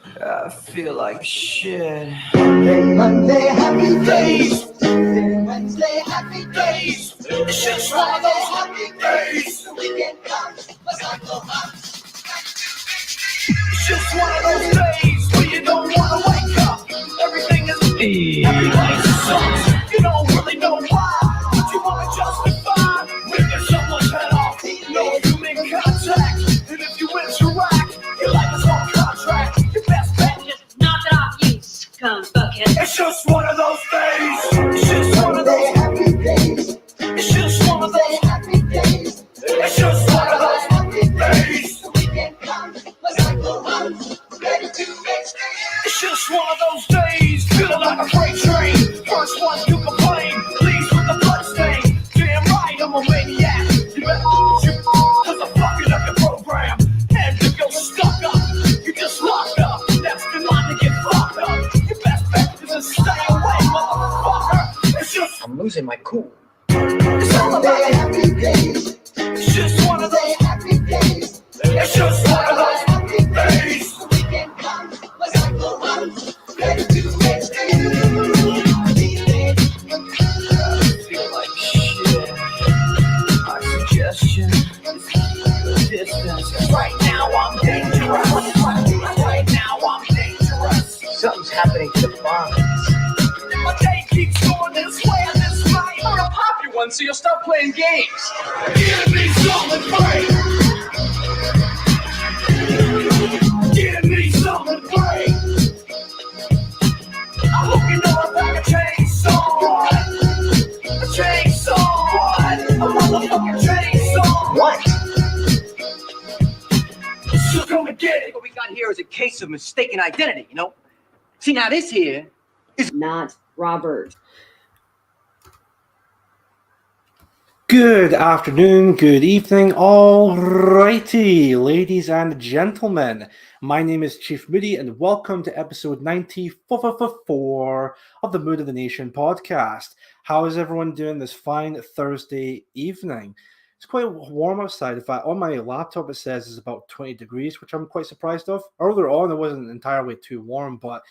I feel like shit. Monday, happy days. Tuesday, Wednesday, happy days. It's just one of those happy days. The weekend comes, but I go up. It's just one of those days where you don't wanna wake up. Everything is everything sucks. You don't really know why, but you wanna justify ripping someone's head off. No human contact, and if you interact, your life is on contract. Your best bet is Just knock it off, you scum fuckhead. it's just one of those days. It's just one of Monday, those. happy days. It's just one of Tuesday, those. happy days. It's just one of those Happy days. days. The weekend comes, but I go up. Ready to make It's just one of those days, feeling like a freight train. First one to complain, leaves with the bloodstain. Damn right, I'm a maniac. You better you, cause I'm fucking up your program. And if you're stuck up, you just locked up. Next in line to get fucked up. Your best bet is to stay away, motherfucker. It's just, I'm losing my cool. it's all about Monday, happy days. it's just one of Tuesday, those, happy days. it's just one of those Happy days. days. The weekend comes, but I go up. Ready to make these days. Feel like shit. My suggestion is distance. Right now I'm dangerous. Right now I'm dangerous. Something's happening to the bonds. My day keeps going this way and this way. I'm gonna pop you one so you'll stop playing games. Give me something great. Give me something great. I hope you know I got a chainsaw. A chainsaw. A motherfucking chainsaw. What? So come and get it. What we got here is a case of mistaken identity, you know? See, now this here, Not Robert. Good afternoon, good evening, all righty, ladies and gentlemen. My name is Chief Moody, and welcome to episode 94 of the Mood of the Nation podcast. How is everyone doing this fine Thursday evening? It's quite warm outside. In fact, on my laptop it says it's about 20 degrees, which I'm quite surprised of. Earlier on, it wasn't entirely too warm, but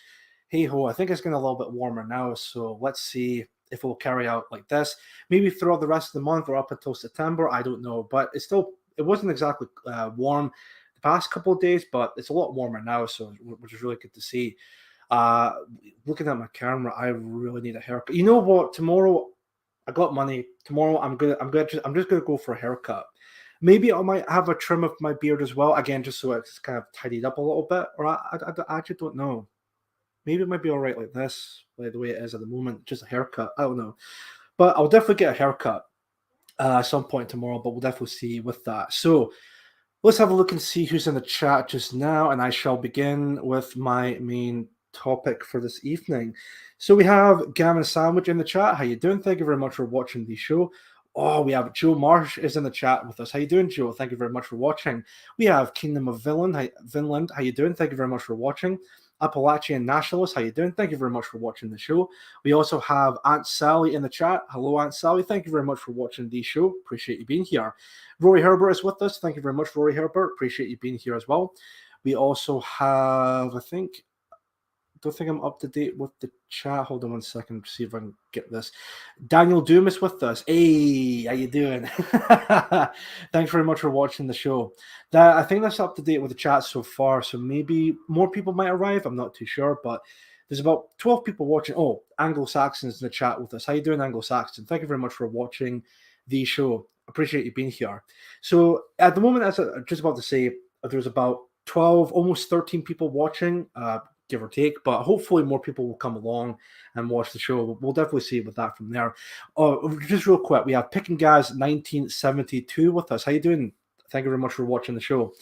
hey-ho, I think it's getting a little bit warmer now, so let's see if we'll carry out like this, maybe throughout the rest of the month or up until September. I don't know, but it wasn't exactly warm the past couple of days, but it's a lot warmer now, so which is really good to see. Looking at my camera, I really need a haircut. You know what? Tomorrow, I got money. Tomorrow, I'm just gonna go for a haircut. Maybe I might have a trim of my beard as well, again, just so it's kind of tidied up a little bit. Or I actually don't know. Maybe it might be all right like this, like the way it is at the moment, just a haircut. I don't know. But I'll definitely get a haircut at some point tomorrow, but we'll definitely see with that. So let's have a look and see who's in the chat just now, and I shall begin with my main topic for this evening. So we have Gavin Sandwich in the chat. How you doing? Thank you very much for watching the show. Oh, we have Joe Marsh is in the chat with us. How you doing, Joe? Thank you very much for watching. We have Kingdom of Vinland. How you doing? Thank you very much for watching. Appalachian Nationalist, how you doing? Thank you very much for watching the show. We also have Aunt Sally in the chat. Hello, Aunt Sally. Thank you very much for watching the show. Appreciate you being here. Rory Herbert is with us. Thank you very much, Rory Herbert. Appreciate you being here as well. We also have, don't think I'm up to date with the chat. Hold on one second to see if I can get this. Daniel Doom is with us. Hey, how you doing? Thanks very much for watching the show. I think that's up to date with the chat so far, so maybe more people might arrive. I'm not too sure, but there's about 12 people watching. Oh, Anglo-Saxon's in the chat with us. How you doing, Anglo-Saxon? Thank you very much for watching the show. Appreciate you being here. So at the moment, as I'm just about to say, there's about 12, almost 13 people watching, give or take, but hopefully more people will come along and watch the show. We'll definitely see with that from there. Just real quick, we have Picking Gaz 1972 with us. How you doing? Thank you very much for watching the show.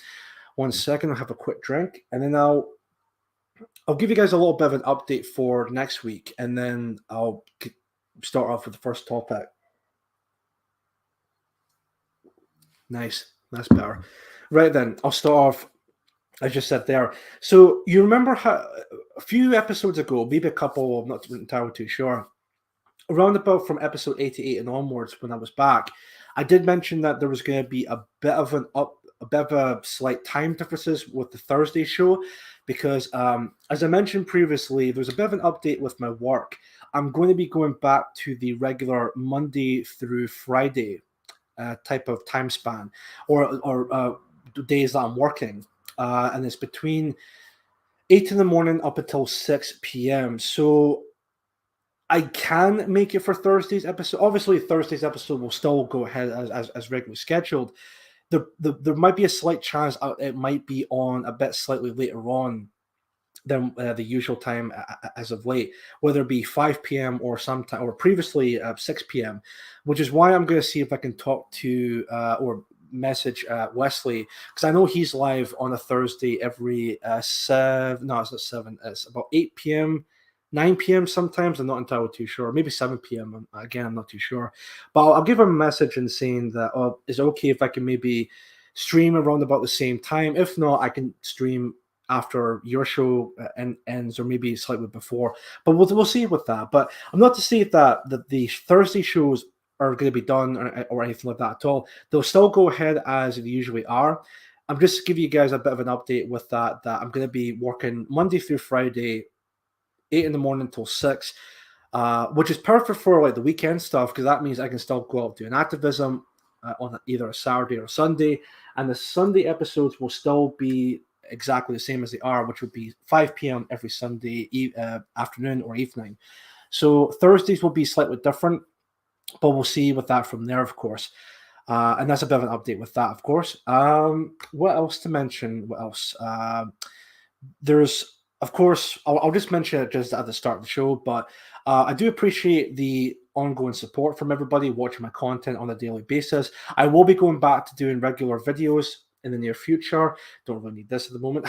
1 second, I'll have a quick drink, and then I'll give you guys a little bit of an update for next week, and then I'll start off with the first topic. Nice, that's better. Right then, I'll start off. I just said there. So you remember how a few episodes ago, maybe a couple, I'm not entirely too sure, around about from episode 88 and onwards when I was back, I did mention that there was going to be a bit of a slight time differences with the Thursday show because, as I mentioned previously, there's a bit of an update with my work. I'm going to be going back to the regular Monday through Friday type of time span, or days that I'm working, and it's between 8 in the morning up until 6 p.m. So I can make it for Thursday's episode. Obviously, Thursday's episode will still go ahead as regularly scheduled. There might be a slight chance it might be on a bit slightly later on than the usual time as of late, whether it be 5 p.m. or sometime, or previously 6 p.m., which is why I'm going to see if I can talk to or message Wesley, because I know he's live on a Thursday every it's not 7, it's about 8 p.m., 9 p.m. sometimes. I'm not entirely too sure. Maybe 7 p.m. Again, I'm not too sure. But I'll give him a message and saying that, is it okay if I can maybe stream around about the same time? If not, I can stream after your show ends, or maybe slightly before. But we'll see with that. But I'm not to say that the Thursday shows are going to be done or anything like that at all. They'll still go ahead as they usually are. I'm just giving you guys a bit of an update with that I'm going to be working Monday through Friday, 8 in the morning till 6, which is perfect for like the weekend stuff, because that means I can still go out doing activism on either a Saturday or Sunday, and the Sunday episodes will still be exactly the same as they are, which would be 5 p.m. every Sunday afternoon or evening. So Thursdays will be slightly different, but we'll see with that from there, of course. And that's a bit of an update with that, of course. What else to mention? What else? There's, of course, I'll just mention it just at the start of the show, but I do appreciate the ongoing support from everybody watching my content on a daily basis. I will be going back to doing regular videos in the near future. Don't really need this at the moment.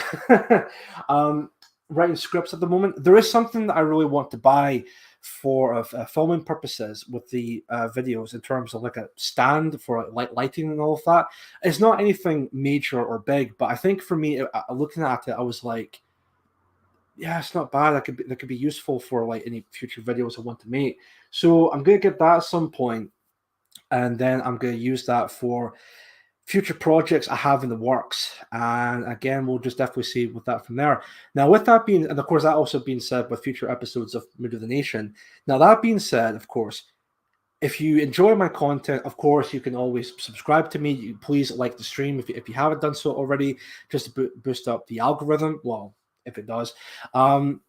Writing scripts at the moment. There is something that I really want to buy for filming purposes with the videos, in terms of like a stand for lighting and all of that. It's not anything major or big, but I think for me, looking at it, I was like, yeah, it's not bad. That could be useful for like any future videos I want to make. So I'm gonna get that at some point, and then I'm gonna use that for future projects I have in the works. And again, we'll just definitely see with that from there. Now, with that being, and of course, that also being said with future episodes of Mood of the Nation. Now, that being said, of course, if you enjoy my content, of course, you can always subscribe to me. Please like the stream if you haven't done so already, just to boost up the algorithm. Well, if it does. And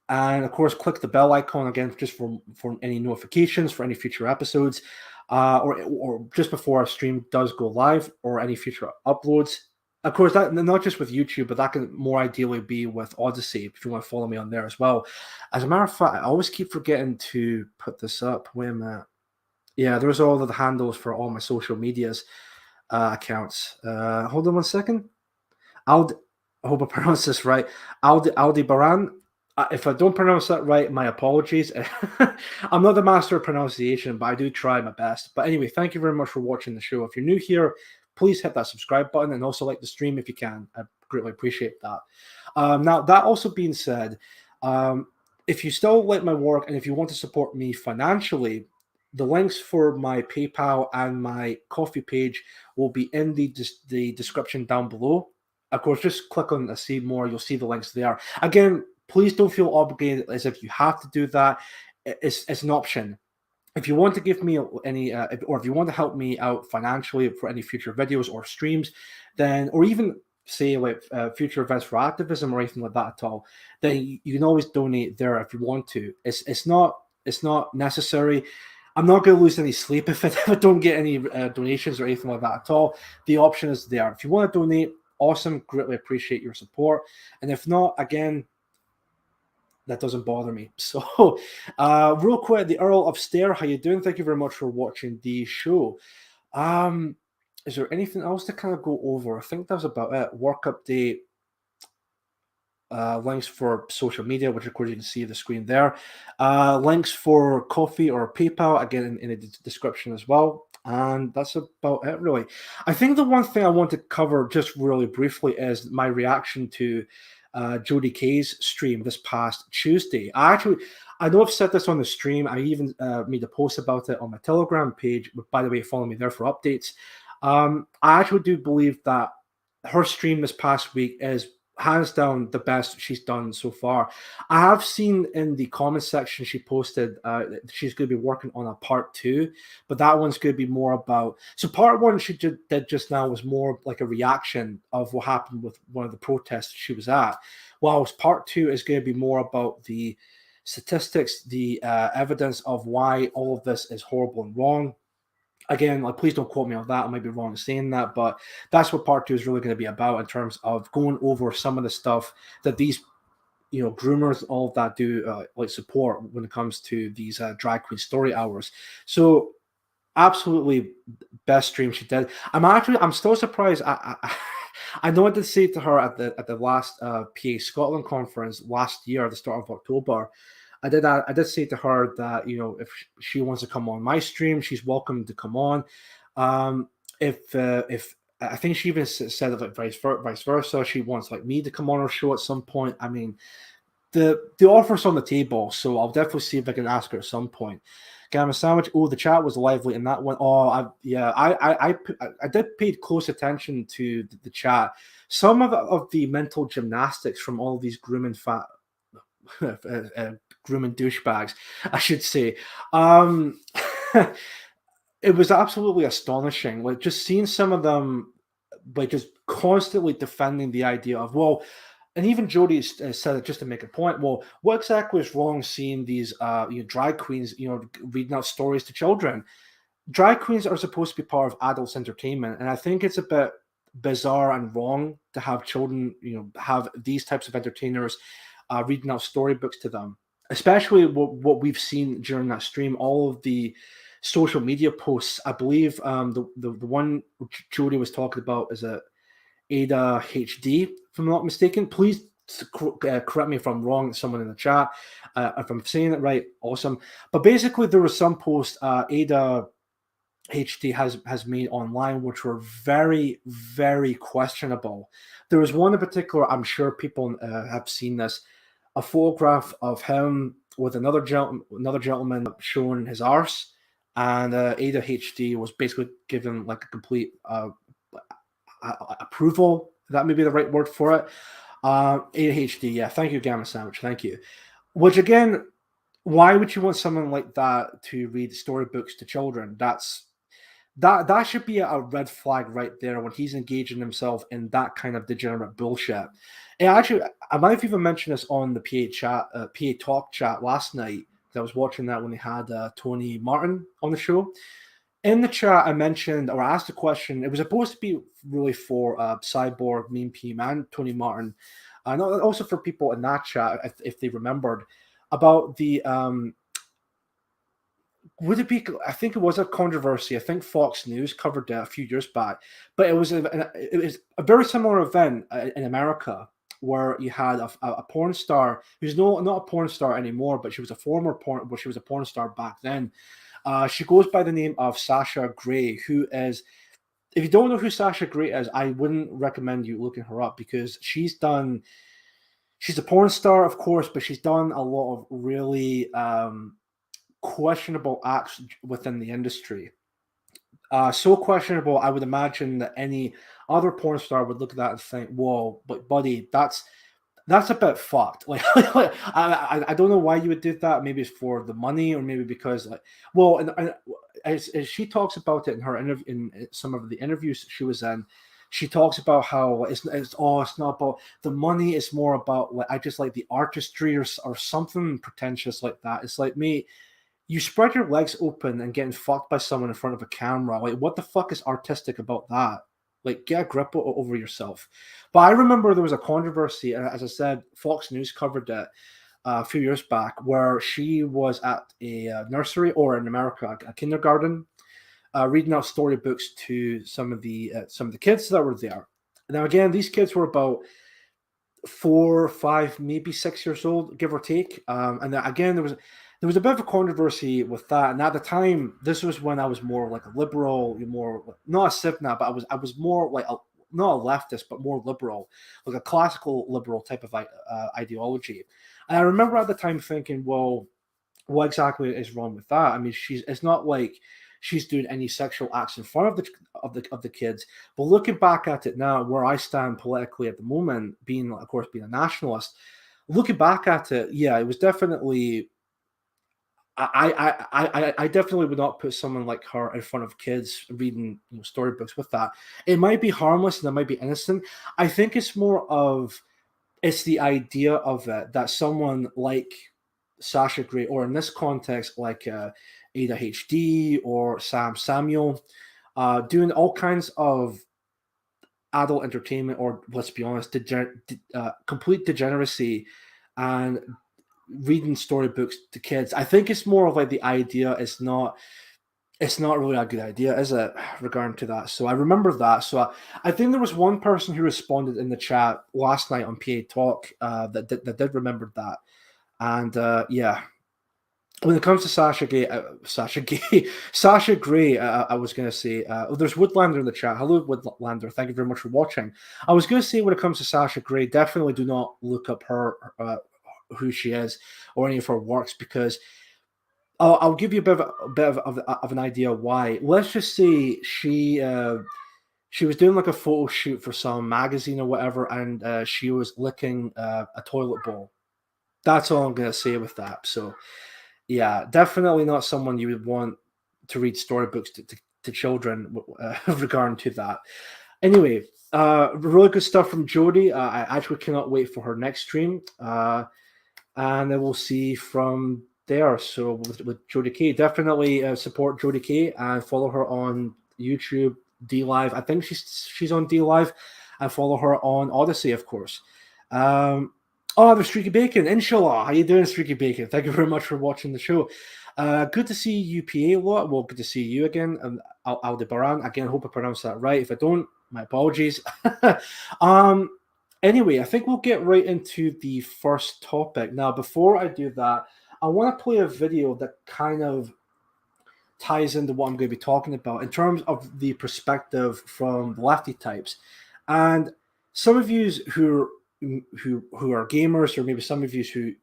of course, click the bell icon again, just for any notifications for any future episodes, or just before our stream does go live, or any future uploads. Of course, that not just with YouTube, but that can more ideally be with Odysee, if you want to follow me on there as well. As a matter of fact, I always keep forgetting to put this up. Wait a minute. Yeah, there's all of the handles for all my social medias accounts. Hold on one second. I hope I pronounced this right. Aldebaran. If I don't pronounce that right, my apologies. I'm not the master of pronunciation, but I do try my best. But anyway, thank you very much for watching the show. If you're new here, please hit that subscribe button, and also like the stream if you can. I greatly appreciate that. Now, that also being said, if you still like my work and if you want to support me financially, the links for my PayPal and my Coffee page will be in the description down below. Of course, just click on see more. You'll see the links there. Again, please don't feel obligated as if you have to do that. It's an option. If you want to give me any, or if you want to help me out financially for any future videos or streams, then, or even say like future events for activism or anything like that at all, then you can always donate there if you want to. It's not necessary. I'm not going to lose any sleep if I don't get any donations or anything like that at all. The option is there. If you want to donate, awesome, greatly appreciate your support. And if not, again, that doesn't bother me. So real quick, the Earl of Stair, how you doing? Thank you very much for watching the show. Is there anything else to kind of go over? I think that's about it. Work update, links for social media, which of course you can see the screen there. Links for Coffee or PayPal, again in the description as well. And that's about it, really. I think the one thing I want to cover just really briefly is my reaction to Jody Kay's stream this past Tuesday. I know I've said this on the stream. I even made a post about it on my Telegram page. By the way, follow me there for updates. I actually do believe that her stream this past week hands down the best she's done so far. I have seen in the comment section she posted that she's going to be working on a part 2, but that one's going to be more about. So part 1 she did just now was more like a reaction of what happened with one of the protests she was at, whilst part 2 is going to be more about the statistics, the evidence of why all of this is horrible and wrong. Again, like, please don't quote me on that. I might be wrong in saying that, but that's what part 2 is really going to be about, in terms of going over some of the stuff that these, groomers, all of that do like support when it comes to these drag queen story hours. So absolutely best stream she did. I'm still surprised. I know I did say to her at the last PA Scotland conference last year at the start of October. I did say to her that, if she wants to come on my stream, she's welcome to come on. If I think she even said that, like, vice versa, she wants like me to come on her show at some point. I mean, the offer's on the table, so I'll definitely see if I can ask her at some point. Gamma Sandwich. Oh, the chat was lively in that one. Oh, I did pay close attention to the chat. Some of the mental gymnastics from all of these grooming grooming douchebags, I should say. It was absolutely astonishing. Like, just seeing some of them, like, just constantly defending the idea of, well, and even Jody said it just to make a point. Well, what exactly is wrong seeing these drag queens, reading out stories to children? Drag queens are supposed to be part of adults' entertainment, and I think it's a bit bizarre and wrong to have children, have these types of entertainers reading out storybooks to them. Especially what we've seen during that stream, all of the social media posts. I believe the one Jody was talking about is a Ada HD, if I'm not mistaken. Please correct me if I'm wrong, someone in the chat. If I'm saying it right, awesome. But basically, there was some posts Ada HD has made online which were very, very questionable. There was one in particular, I'm sure people have seen this, a photograph of him with another gentleman showing his arse, and Ada HD was basically given like a complete approval. That may be the right word for it. Ada HD, yeah. Thank you, Gamma Sandwich. Thank you. Which, again, why would you want someone like that to read storybooks to children? That should be a red flag right there when he's engaging himself in that kind of degenerate bullshit. And actually, I might have even mentioned this on the PA Talk chat last night. I was watching that when they had Tony Martin on the show. In the chat, I mentioned, or I asked a question. It was supposed to be really for Cyborg, Mean P Man, Tony Martin, and also for people in that chat, if they remembered, about the would it be? I think it was a controversy. I think Fox News covered it a few years back, but it was a very similar event in America where you had a porn star who's not a porn star anymore, but she was a former porn. Well, she was a porn star back then. She goes by the name of Sasha Grey, who is. If you don't know who Sasha Grey is, I wouldn't recommend you looking her up because she's a porn star, of course, but she's done a lot of really questionable acts within the industry. So questionable, I would imagine that any other porn star would look at that and think, "Whoa, but buddy, that's a bit fucked." Like, I don't know why you would do that. Maybe it's for the money, or maybe because, like, well, and as she talks about it in her interview, in some of the interviews she was in, she talks about how it's not about the money. It's more about, like, I just like the artistry or something pretentious like that. It's like, mate, you spread your legs open and getting fucked by someone in front of a camera. Like, what the fuck is artistic about that? Like, get a grip over yourself. But I remember there was a controversy, and as I said, Fox News covered it a few years back, where she was at a nursery, or in America, a kindergarten, reading out storybooks to some of the kids that were there. Now, again, these kids were about 4, 5, maybe 6 years old, give or take. And again, there was a bit of a controversy with that. And at the time, this was when I was more like a liberal, more not a Sivna, but I was more like not a leftist, but more liberal, like a classical liberal type of ideology. And I remember at the time thinking, well, what exactly is wrong with that? I mean, it's not like she's doing any sexual acts in front of the kids. But looking back at it now, where I stand politically at the moment, being a nationalist, looking back at it, yeah, it was definitely. I definitely would not put someone like her in front of kids reading storybooks with that. It might be harmless and it might be innocent. I think it's more of it's the idea of it that someone like Sasha Grey, or in this context, like Ada HD or Sam Samuel, doing all kinds of adult entertainment, or let's be honest, complete degeneracy, and reading storybooks to kids. I think it's more of like the idea is not. It's not really a good idea, is it, regarding to that? So I remember that. So I think there was one person who responded in the chat last night on PA Talk that did remember that. And yeah, when it comes to Sasha Grey, I was going to say, there's Woodlander in the chat. Hello, Woodlander. Thank you very much for watching. I was going to say, when it comes to Sasha Grey, definitely do not look up her, who she is, or any of her works, because I'll give you a bit of an idea why. Let's just say she was doing like a photo shoot for some magazine or whatever, and she was licking a toilet bowl. That's all I'm going to say with that. So, yeah, definitely not someone you would want to read storybooks to children regarding to that. Anyway, really good stuff from Jodie. I actually cannot wait for her next stream. And then we'll see from there. So with Jodie K, definitely support Jodie K and follow her on YouTube, DLive. I think she's on DLive, and follow her on Odysee, of course. There's Streaky Bacon. Inshallah. How you doing, Streaky Bacon? Thank you very much for watching the show. Good to see you, PA, a lot. Well, good to see you again. Aldebaran. Again, I hope I pronounced that right. If I don't, my apologies. Anyway, I think we'll get right into the first topic. Now, before I do that, I want to play a video that kind of ties into what I'm going to be talking about in terms of the perspective from the lefty types. And some of you who are gamers, or maybe some of you who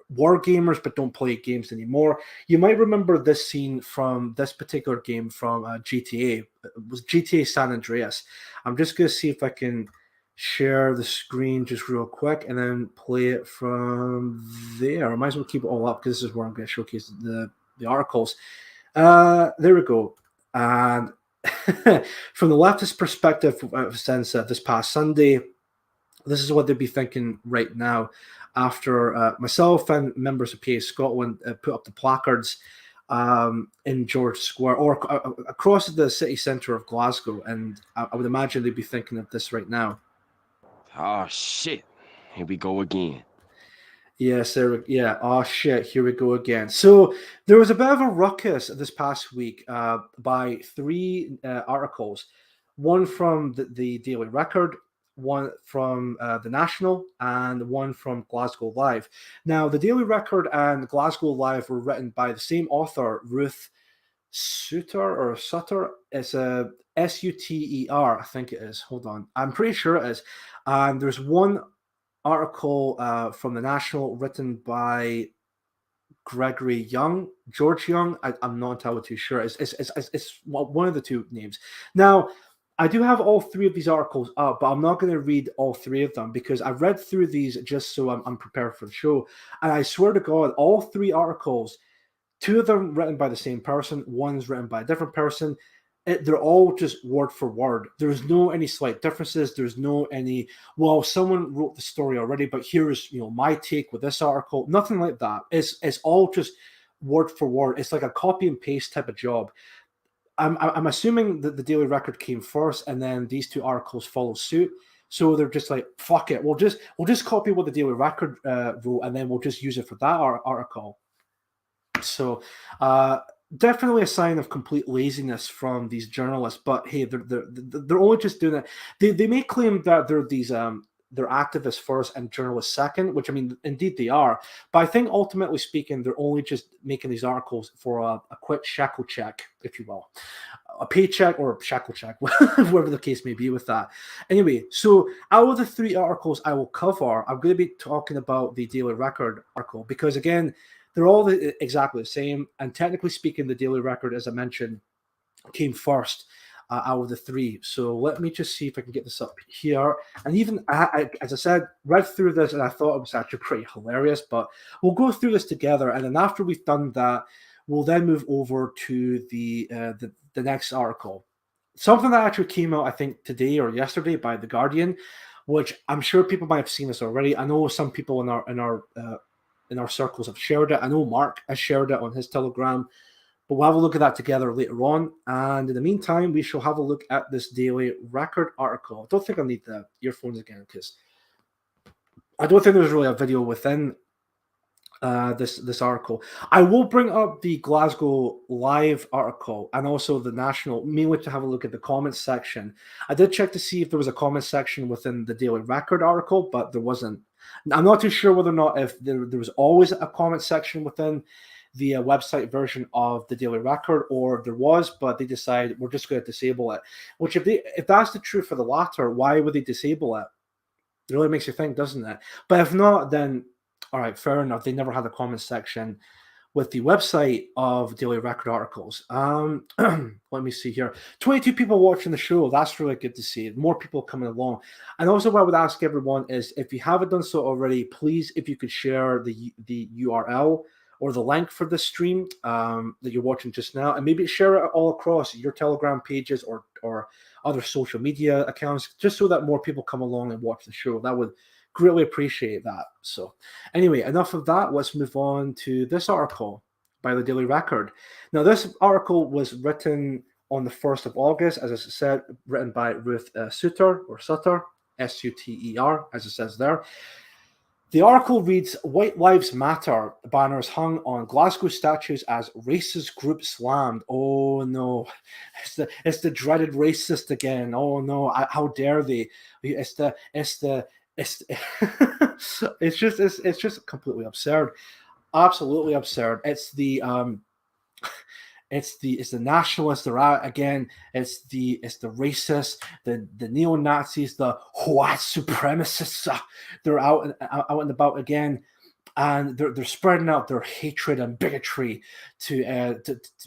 were gamers but don't play games anymore, you might remember this scene from this particular game from GTA. It was GTA San Andreas. I'm just going to see if I can share the screen just real quick and then play it from there. I might as well keep it all up because this is where I'm going to showcase the articles. There we go. And from the leftist perspective, since this past Sunday, this is what they'd be thinking right now after myself and members of PA Scotland put up the placards in George Square, or across the city centre of Glasgow. And I would imagine they'd be thinking of this right now. Oh, shit. Here we go again. Yes, yeah. Oh, shit. Here we go again. So there was a bit of a ruckus this past week by three articles. One from the Daily Record, one from the National, and one from GlasgowLive. Now, the Daily Record and GlasgowLive were written by the same author, Ruth Sutter. It's a Suter, I think it is. Hold on. I'm pretty sure it is. And there's one article from the National written by George Young. I'm not entirely too sure. It's one of the two names. Now, I do have all three of these articles up, but I'm not going to read all three of them because I've read through these just so I'm prepared for the show. And I swear to God, all three articles, two of them written by the same person, one's written by a different person. They're all just word for word. There's no any slight differences. There's no any, well, someone wrote the story already, but here's my take with this article. Nothing like that. It's all just word for word. It's like a copy and paste type of job. I'm assuming that the Daily Record came first, and then these two articles follow suit. So they're just like, fuck it. We'll just copy what the Daily Record wrote, and then we'll just use it for that article. So definitely a sign of complete laziness from these journalists. But hey, they're only just doing it. They may claim that they're these they're activists first and journalists second, which I mean, indeed they are. But I think ultimately speaking, they're only just making these articles for a quick shekel check, if you will, a paycheck or a shekel check, whatever the case may be with that. Anyway, so out of the three articles I will cover, I'm going to be talking about the Daily Record article because again, they're all exactly the same. And technically speaking, the Daily Record, as I mentioned, came first out of the three. So let me just see if I can get this up here. And even, as I said, read through this and I thought it was actually pretty hilarious, but we'll go through this together. And then after we've done that, we'll then move over to the next article. Something that actually came out, I think, today or yesterday by The Guardian, which I'm sure people might have seen this already. I know some people in our circles have shared it. I know Mark has shared it on his Telegram. But we'll have a look at that together later on. And in the meantime, we shall have a look at this Daily Record article. I don't think I'll need the earphones again because I don't think there's really a video within this article. I will bring up the Glasgow Live article and also the National, mainly to have a look at the comments section. I did check to see if there was a comment section within the Daily Record article, but there wasn't. I'm not too sure whether or not if there was always a comment section within the website version of the Daily Record, or there was, but they decided we're just going to disable it. Which, if that's the truth for the latter, why would they disable it? It really makes you think, doesn't it? But if not, then all right, fair enough. They never had a comment section with the website of Daily Record articles. Let me see here. 22 people watching the show. That's really good to see. More people coming along. And also what I would ask everyone is, if you haven't done so already, please, if you could share the URL or the link for the stream that you're watching just now, and maybe share it all across your Telegram pages or other social media accounts, just so that more people come along and watch the show. That would greatly appreciate that. So anyway, enough of that. Let's move on to this article by the Daily Record. Now, this article was written on the 1st of August, as I said, written by Ruth Sutter, S-U-T-E-R, as it says there. The article reads, White Lives Matter banners hung on Glasgow statues as racist group slammed. Oh no, it's the dreaded racist again. Oh no, how dare they? It's just completely absurd. Absolutely absurd. It's the nationalists. They're out again. It's the racists, the neo-Nazis, the white supremacists. They're out and about again, and they're spreading out their hatred and bigotry to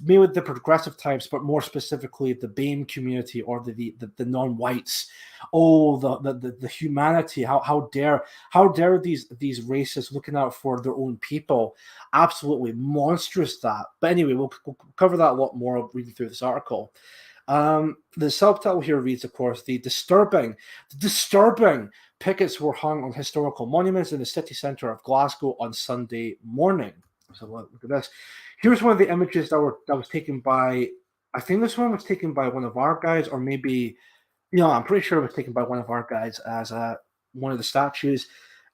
mainly the progressive types, but more specifically the BAME community or the non-whites. Oh, the humanity! How dare these racists looking out for their own people? Absolutely monstrous that. But anyway, we'll cover that a lot more reading through this article. The subtitle here reads, of course, the disturbing pickets were hung on historical monuments in the city centre of Glasgow on Sunday morning. So look at this. Here's one of the images that was taken by, I think this one was taken by one of our guys, or maybe, I'm pretty sure it was taken by one of our guys as one of the statues.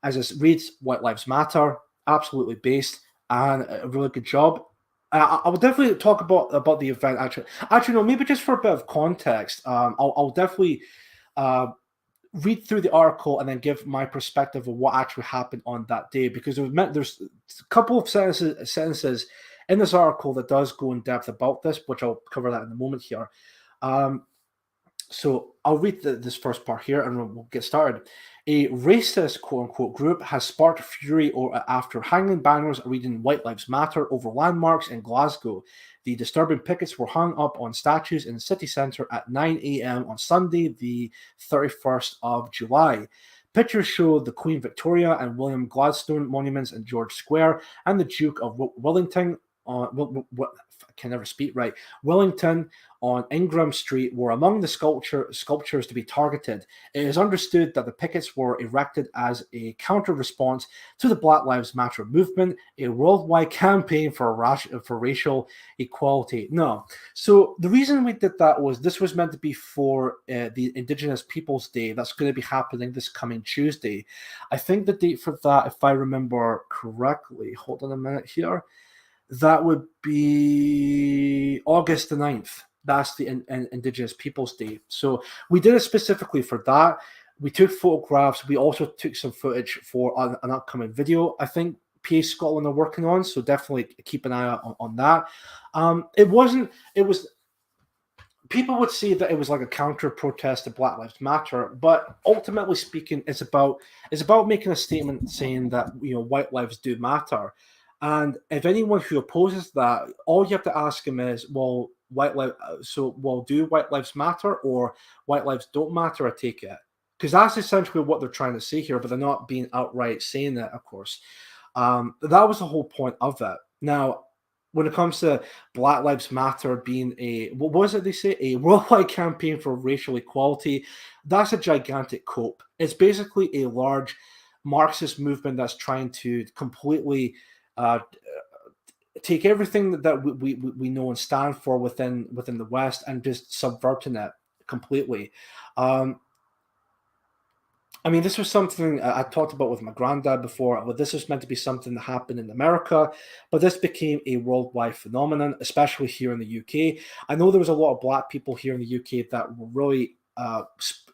As it reads, White Lives Matter, absolutely based, and a really good job. I will definitely talk about the event. Actually, no. Maybe just for a bit of context, I'll definitely read through the article and then give my perspective of what actually happened on that day, because there's a couple of sentences in this article that does go in depth about this, which I'll cover that in a moment here. So I'll read this first part here and we'll get started. A racist, quote-unquote, group has sparked fury after hanging banners reading White Lives Matter over landmarks in Glasgow. The disturbing pickets were hung up on statues in the city centre at 9 a.m. on Sunday, the 31st of July. Pictures show the Queen Victoria and William Gladstone monuments in George Square and the Duke of Wellington I can never speak right. Wellington on Ingram Street were among the sculptures to be targeted. It is understood that the pickets were erected as a counter-response to the Black Lives Matter movement, a worldwide campaign for racial equality. No. So the reason we did that was this was meant to be for the Indigenous Peoples Day. That's going to be happening this coming Tuesday. I think the date for that, if I remember correctly, hold on a minute here, that would be August the 9th. That's the Indigenous Peoples Day. So we did it specifically for that. We took photographs. We also took some footage for an upcoming video I think PA Scotland are working on. So definitely keep an eye out on that. People would say that it was like a counter protest to Black Lives Matter, but ultimately speaking, it's about making a statement saying that white lives do matter. And if anyone who opposes that, all you have to ask him is, well, do white lives matter or white lives don't matter? I take it, because that's essentially what they're trying to say here, but they're not being outright saying it, of course. That was the whole point of it. Now, when it comes to Black Lives Matter being what was it they say? A worldwide campaign for racial equality, that's a gigantic cope. It's basically a large Marxist movement that's trying to completely take everything that we know and stand for within the West and just subverting it completely. I mean, this was something I talked about with my granddad before. Well, this was meant to be something that happened in America, but this became a worldwide phenomenon, especially here in the UK. I know there was a lot of Black people here in the UK that were really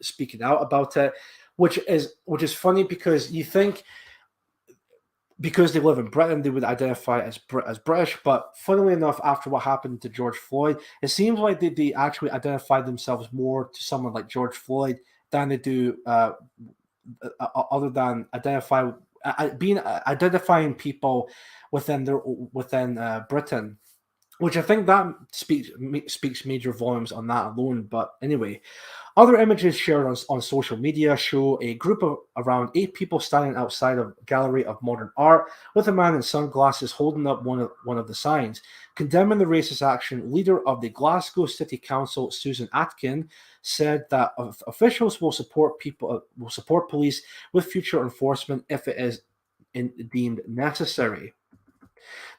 speaking out about it, which is funny, because you think because they live in Britain, they would identify as British. But funnily enough, after what happened to George Floyd, it seems like they actually identify themselves more to someone like George Floyd than they do other than identifying people within Britain, which I think that speaks major volumes on that alone. But anyway, other images shared on social media show a group of around 8 people standing outside a gallery of modern art with a man in sunglasses holding up one of the signs. Condemning the racist action, leader of the Glasgow City Council, Susan Atkin, said that officials will support police with future enforcement if it is deemed necessary.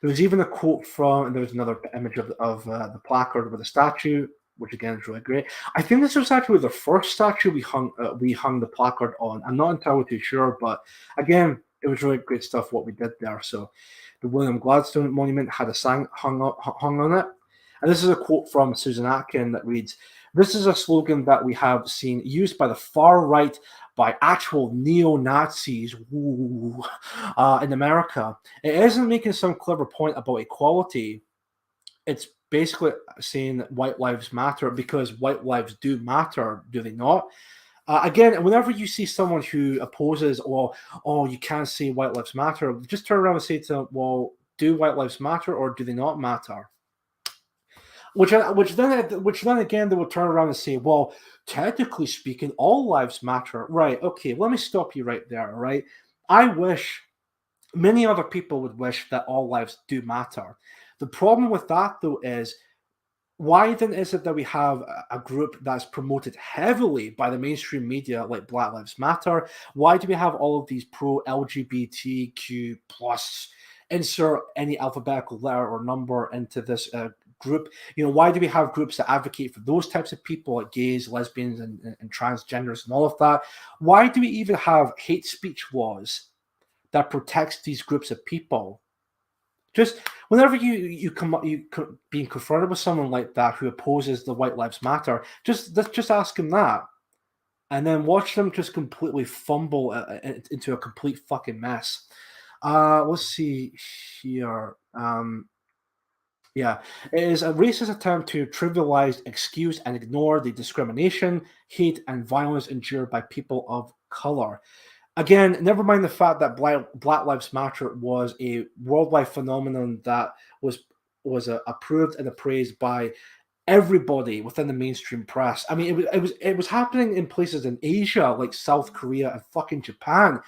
There was even a quote from, and there was another image of the placard with a statue, which again is really great. I think this was actually the first statue we hung the placard on. I'm not entirely too sure, but again, it was really great stuff what we did there. So the William Gladstone Monument had a sign hung on it. And this is a quote from Susan Atkin that reads, "This is a slogan that we have seen used by the far right, by actual neo-Nazis in America. It isn't making some clever point about equality. It's basically saying that white lives matter because white lives do matter, do they not?" Again, whenever you see someone who opposes, well, oh, you can't say white lives matter, just turn around and say to them, well, do white lives matter or do they not matter? Which then again they will turn around and say, well, technically speaking, all lives matter. Right, okay, let me stop you right there, right? I wish many other people would wish that all lives do matter. The problem with that, though, is why then is it that we have a group that's promoted heavily by the mainstream media like Black Lives Matter? Why do we have all of these pro-LGBTQ plus, insert any alphabetical letter or number into this group? You know, why do we have groups that advocate for those types of people, like gays, lesbians, and transgenders and all of that? Why do we even have hate speech laws that protects these groups of people? Just whenever you being confronted with someone like that who opposes the White Lives Matter, just ask them that, and then watch them just completely fumble into a complete fucking mess. Let's see here. Yeah, it is a racist attempt to trivialize, excuse, and ignore the discrimination, hate, and violence endured by people of color. Again, never mind the fact that Black Lives Matter was a worldwide phenomenon that was approved and appraised by everybody within the mainstream press. I mean, it was happening in places in Asia like South Korea and fucking Japan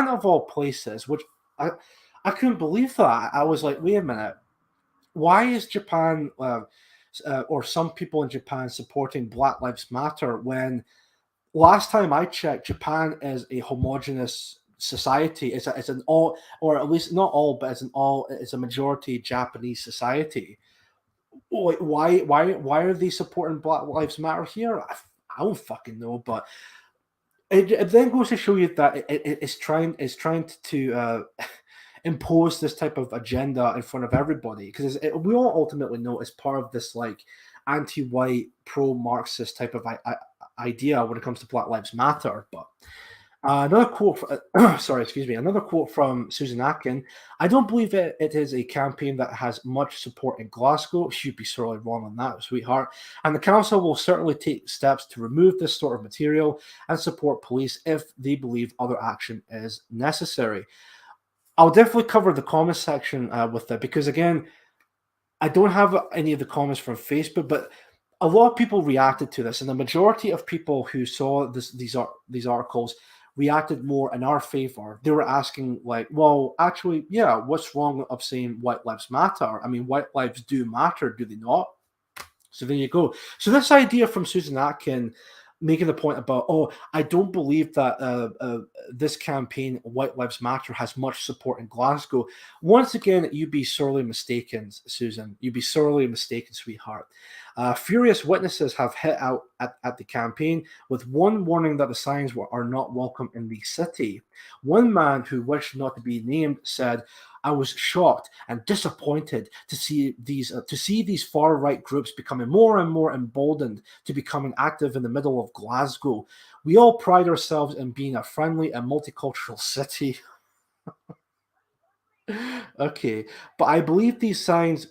of all places, which I couldn't believe that. I was like, wait a minute, why is Japan or some people in Japan supporting Black Lives Matter when last time I checked, Japan is a homogenous society. It's an all, or at least not all, but it's a majority Japanese society. Like, why are they supporting Black Lives Matter here? I don't fucking know, but it then goes to show you that it's trying to impose this type of agenda in front of everybody, because we all ultimately know it's part of this like anti-white, pro-Marxist type of idea when it comes to Black Lives Matter. But another quote, another quote from Susan Atkin. "I don't believe it is a campaign that has much support in Glasgow. You'd be sorely wrong on that, sweetheart. And the council will certainly take steps to remove this sort of material and support police if they believe other action is necessary." I'll definitely cover the comments section with it, because again, I don't have any of the comments from Facebook, but a lot of people reacted to this, and the majority of people who saw these articles reacted more in our favor. They were asking, like, well, actually, yeah, what's wrong of saying white lives matter? I mean, white lives do matter, do they not? So there you go. So this idea from Susan Atkin making the point about, oh, I don't believe that this campaign, White Lives Matter, has much support in Glasgow. Once again, you'd be sorely mistaken, Susan. You'd be sorely mistaken, sweetheart. Furious witnesses have hit out at the campaign with one warning that the signs are not welcome in the city. One man who wished not to be named said, I was shocked and disappointed to see these far right groups becoming more and more emboldened to becoming active in the middle of Glasgow. We all pride ourselves in being a friendly and multicultural city. Okay, but I believe these signs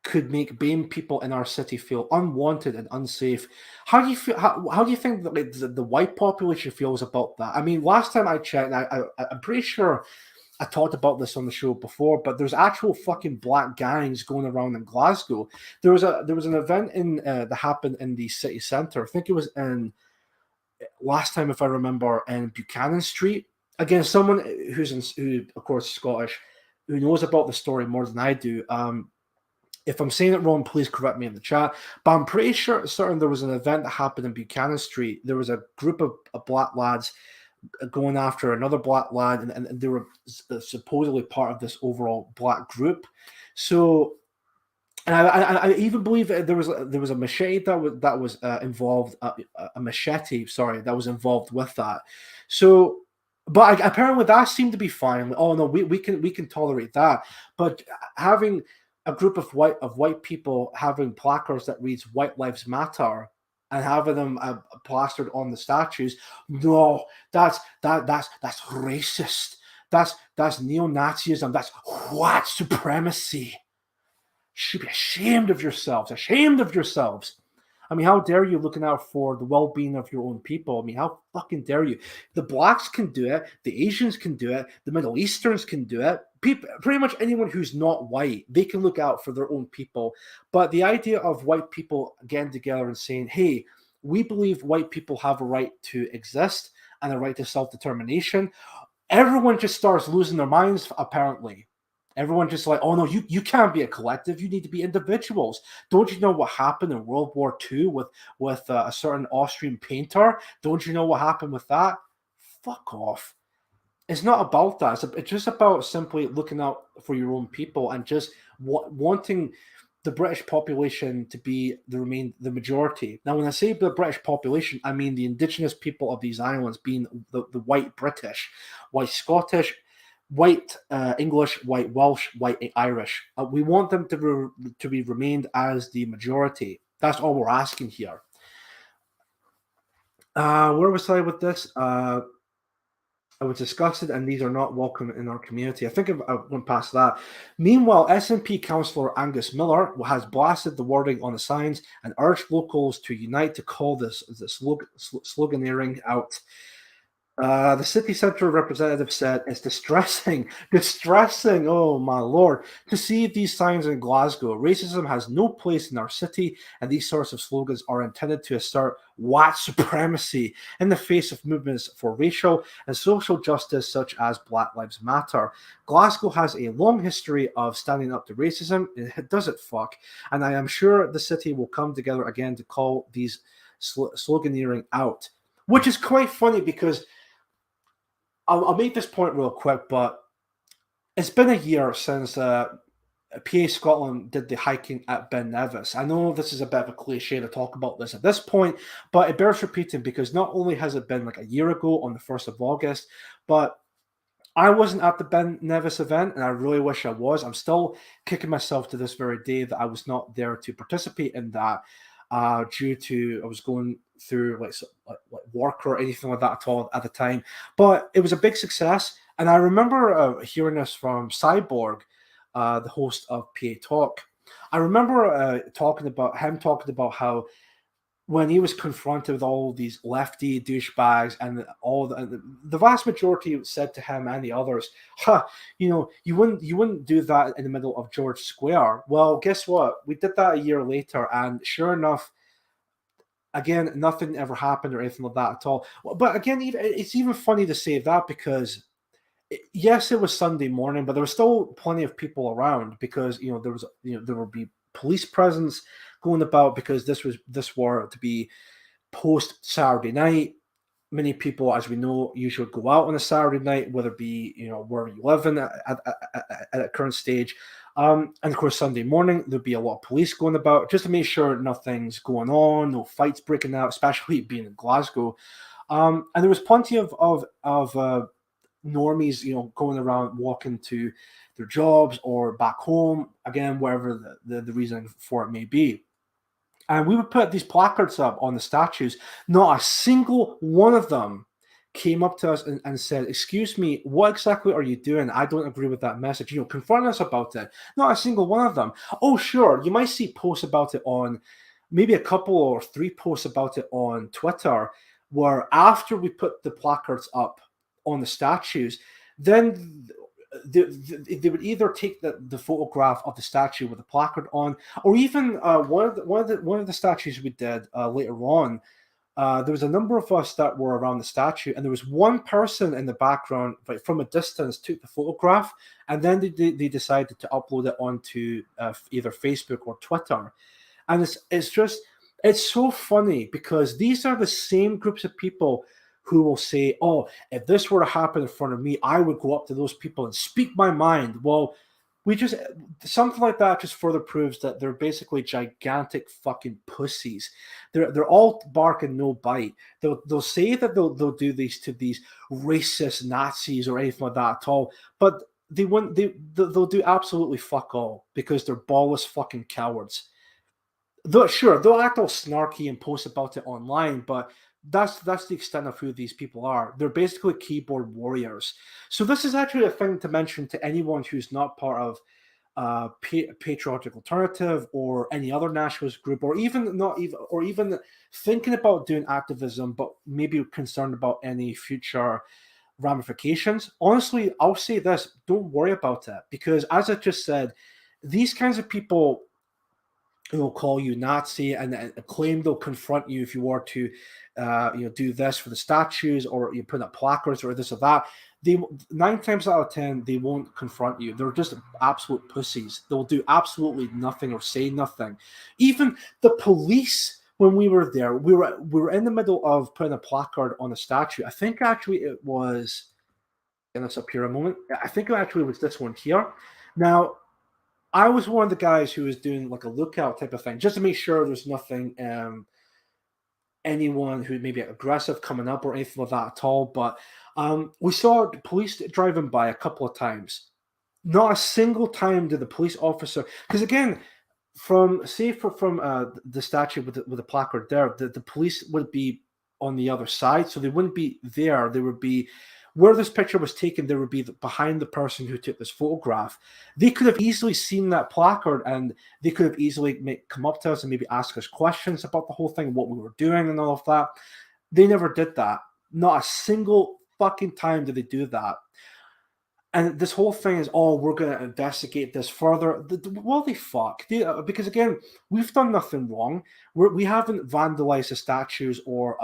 could make BAME people in our city feel unwanted and unsafe. How do you feel? How do you think that, like, the white population feels about that? I mean, last time I checked, I'm pretty sure I talked about this on the show before, but there's actual fucking black gangs going around in Glasgow. There was an event that happened in the city centre. I think it was in last time, if I remember, in Buchanan Street. Again, someone who of course Scottish, who knows about the story more than I do. If I'm saying it wrong, please correct me in the chat. But I'm pretty certain there was an event that happened in Buchanan Street. There was a group of black lads going after another black lad, and they were supposedly part of this overall black group. So, and I even believe there was a machete that was involved, a machete, sorry, that was involved with that. So, but apparently that seemed to be fine. Oh no, we can tolerate that. But having a group of white people having placards that reads "White Lives Matter" and having them plastered on the statues, no, that's racist. That's neo-Nazism. That's white supremacy. Should be ashamed of yourselves. Ashamed of yourselves. I mean, how dare you looking out for the well-being of your own people? I mean, how fucking dare you? The blacks can do it. The Asians can do it. The Middle Easterns can do it. Pretty much anyone who's not white, they can look out for their own people. But the idea of white people getting together and saying, hey, we believe white people have a right to exist and a right to self-determination, everyone just starts losing their minds, apparently. Everyone just like, oh no, you can't be a collective. You need to be individuals. Don't you know what happened in World War II with a certain Austrian painter? Don't you know what happened with that? Fuck off. It's not about that. It's just about simply looking out for your own people and just wanting the British population to be the majority. Now, when I say the British population, I mean the indigenous people of these islands, being the white British, white Scottish, white English, white Welsh, white Irish. We want them to be remained as the majority. That's all we're asking here. Where was I with this? I was disgusted, and these are not welcome in our community. I think I went past that. Meanwhile, SNP councillor Angus Miller has blasted the wording on the signs and urged locals to unite to call this sloganeering out. The city centre representative said it's distressing, oh my lord, to see these signs in Glasgow. Racism has no place in our city, and these sorts of slogans are intended to assert white supremacy in the face of movements for racial and social justice such as Black Lives Matter. Glasgow has a long history of standing up to racism. It does it fuck, and I am sure the city will come together again to call these sloganeering out, which is quite funny because I'll make this point real quick, but it's been a year since PA Scotland did the hiking at Ben Nevis. I know this is a bit of a cliche to talk about this at this point, but it bears repeating because not only has it been like a year ago on the 1st of August, but I wasn't at the Ben Nevis event, and I really wish I was. I'm still kicking myself to this very day that I was not there to participate in that due to I was going through like work or anything like that at all at the time. But it was a big success, and I remember hearing this from Cyborg, the host of PA Talk. I remember talking about how when he was confronted with all these lefty douchebags and the vast majority said to him and the others, you wouldn't do that in the middle of George Square. Well, guess what? We did that a year later, and sure enough, again, nothing ever happened or anything like that at all. But again, it's even funny to say that because yes, it was Sunday morning, but there was still plenty of people around because there would be police presence going about because this were to be post Saturday night. Many people, as we know, usually go out on a Saturday night, whether it be where you live in at a current stage. And of course, Sunday morning there'd be a lot of police going about just to make sure nothing's going on, no fights breaking out, especially being in Glasgow. And there was plenty of normies, going around walking to their jobs or back home, again, wherever the reason for it may be. And we would put these placards up on the statues. Not a single one of them came up to us and said, "Excuse me, what exactly are you doing? I don't agree with that message. Confront us about it." Not a single one of them. Oh, sure, you might see posts about it on, maybe a couple or 3 posts about it on Twitter, where after we put the placards up on the statues, then they would either take the photograph of the statue with the placard on, or even one of the statues we did later on. There was a number of us that were around the statue, and there was one person in the background, like from a distance, took the photograph, and then they decided to upload it onto either Facebook or Twitter. And it's so funny because these are the same groups of people who will say, "Oh, if this were to happen in front of me, I would go up to those people and speak my mind." Well, something like that just further proves that they're basically gigantic fucking pussies. They're all bark and no bite. They'll say that they'll do these to these racist Nazis or anything like that at all, but they'll do absolutely fuck all because they're ballless fucking cowards. Sure, they'll act all snarky and post about it online, but that's the extent of who these people are. They're basically keyboard warriors. So this is actually a thing to mention to anyone who's not part of Patriotic Alternative or any other nationalist group, or even thinking about doing activism, but maybe concerned about any future ramifications. Honestly, I'll say this: don't worry about it, because as I just said, these kinds of people will call you Nazi and claim they'll confront you if you were to, do this for the statues or you put up placards or this or that. 9 times out of 10, they won't confront you. They're just absolute pussies. They'll do absolutely nothing or say nothing. Even the police, when we were there, we were in the middle of putting a placard on a statue. I think actually it was, getting this up here a moment. I think it actually was this one here. Now, I was one of the guys who was doing like a lookout type of thing, just to make sure there's nothing, anyone who may be aggressive coming up or anything like that at all. But we saw police driving by a couple of times. Not a single time did the police officer, because again, from the statue with the placard there, the police would be on the other side, so they wouldn't be there. They would be where this picture was taken. They would be behind the person who took this photograph. They could have easily seen that placard, and they could have easily come up to us and maybe ask us questions about the whole thing, what we were doing, and all of that. They never did that. Not a single fucking time did they do that. And this whole thing is, oh, we're going to investigate this further. Well, they fuck. Because again, we've done nothing wrong. We haven't vandalized the statues or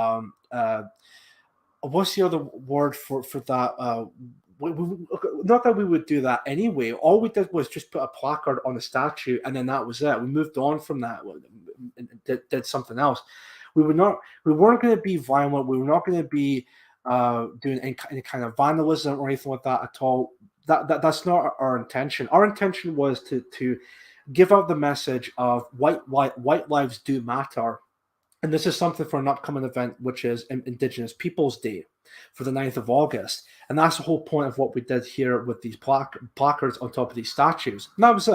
what's the other word for that? Not that we would do that anyway. All we did was just put a placard on the statue, and then that was it. We moved on from that and did something else. We weren't going to be violent. We were not going to be doing any kind of vandalism or anything like that at all. That's not our intention. Our intention was to give out the message of white lives do matter. And this is something for an upcoming event, which is Indigenous Peoples Day for the 9th of August. And that's the whole point of what we did here with these placards on top of these statues. And that was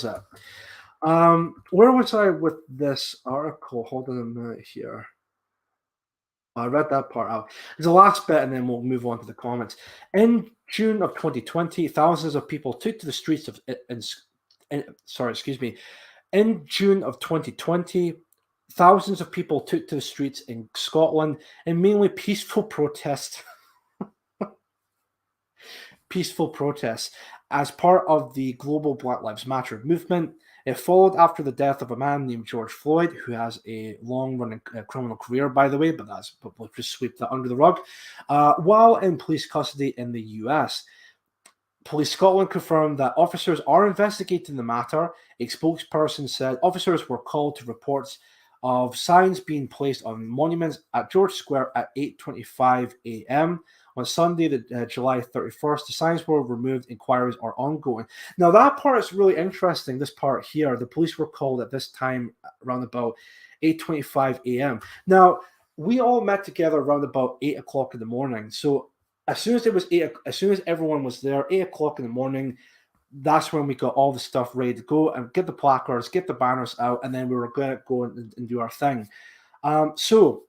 it. Where was I with this article? Hold on a minute here. I read that part out. There's the last bit, and then we'll move on to the comments. In June of 2020, thousands of people took to the streets in June of 2020, thousands of people took to the streets in Scotland in mainly peaceful protests. Peaceful protests as part of the global Black Lives Matter movement. It followed after the death of a man named George Floyd, who has a long-running criminal career, by the way, but we'll just sweep that under the rug, while in police custody in the US. Police Scotland confirmed that officers are investigating the matter. A spokesperson said officers were called to reports of signs being placed on monuments at George Square at 8:25 a.m. On Sunday, July 31st. The signs were removed. Inquiries are ongoing. Now, that part is really interesting, this part here. The police were called at this time around about 8:25 a.m. Now, we all met together around about 8 o'clock in the morning. So as soon as everyone was there, 8 o'clock in the morning, that's when we got all the stuff ready to go and get the placards, get the banners out, and then we were going to go and do our thing. So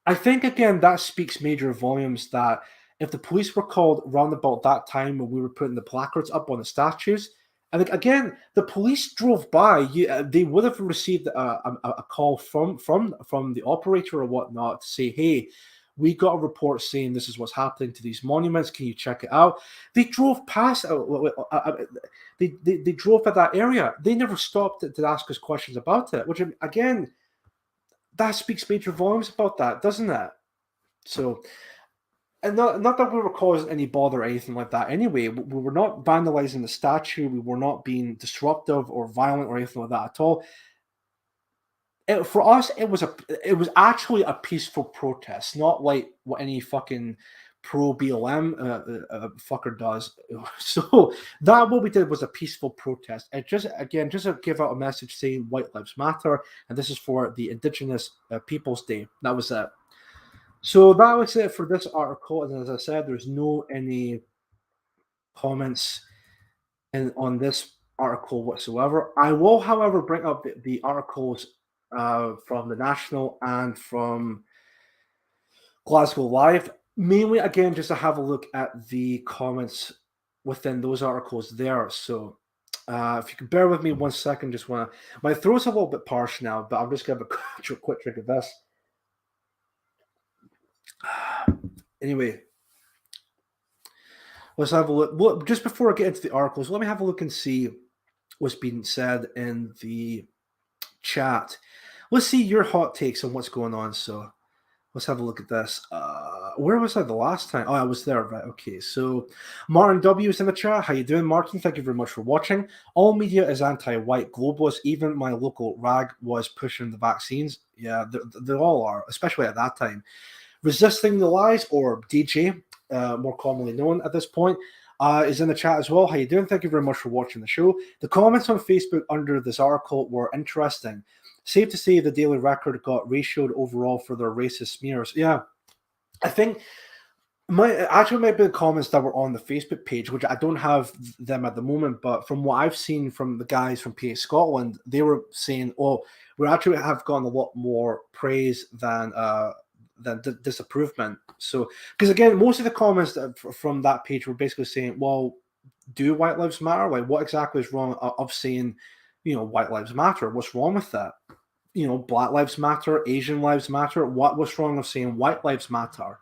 I think, again, that speaks major volumes that if the police were called round about that time when we were putting the placards up on the statues, and again, the police drove by, they would have received a call from the operator or whatnot to say, hey, we got a report saying this is what's happening to these monuments. Can you check it out? They drove past. They drove at that area. They never stopped to ask us questions about it, which, again, that speaks major volumes about that, doesn't it? So, and not that we were causing any bother or anything like that anyway. We were not vandalizing the statue. We were not being disruptive or violent or anything like that at all. For us, it was actually a peaceful protest, not like what any fucking pro BLM fucker does. So that what we did was a peaceful protest. It just to give out a message saying White Lives Matter, and this is for the Indigenous Peoples Day. That was it. So that was it for this article. And as I said, there's no any comments on this article whatsoever. I will, however, bring up the articles from the National and from GlasgowLive, mainly again just to have a look at the comments within those articles there. So if you can bear with me 1 second, just want to, my throat's a little bit parched now, but I'm just gonna have a quick drink of this. Anyway, let's have a look. Just before I get into the articles, let me have a look and see what's being said in the chat. Let's see your hot takes on what's going on. So let's have a look at this. Where was I the last time? Oh, I was there, right? Okay, so Martin W is in the chat. How you doing, Martin? Thank you very much for watching. All media is anti-white globalist. Even my local rag was pushing the vaccines. Yeah, they all are, especially at that time. Resisting the Lies, or DJ, more commonly known at this point, is in the chat as well. How you doing? Thank you very much for watching the show. The comments on Facebook under this article were interesting. Safe to say the Daily Record got ratioed overall for their racist smears. Yeah, I think actually might be the comments that were on the Facebook page, which I don't have them at the moment, but from what I've seen from the guys from PA Scotland, they were saying, oh, we actually have gotten a lot more praise than disapproval. So, because again, most of the comments from that page were basically saying, well, do white lives matter? Like, what exactly is wrong of saying, white lives matter? What's wrong with that? Black lives matter, Asian lives matter. What's wrong with saying white lives matter?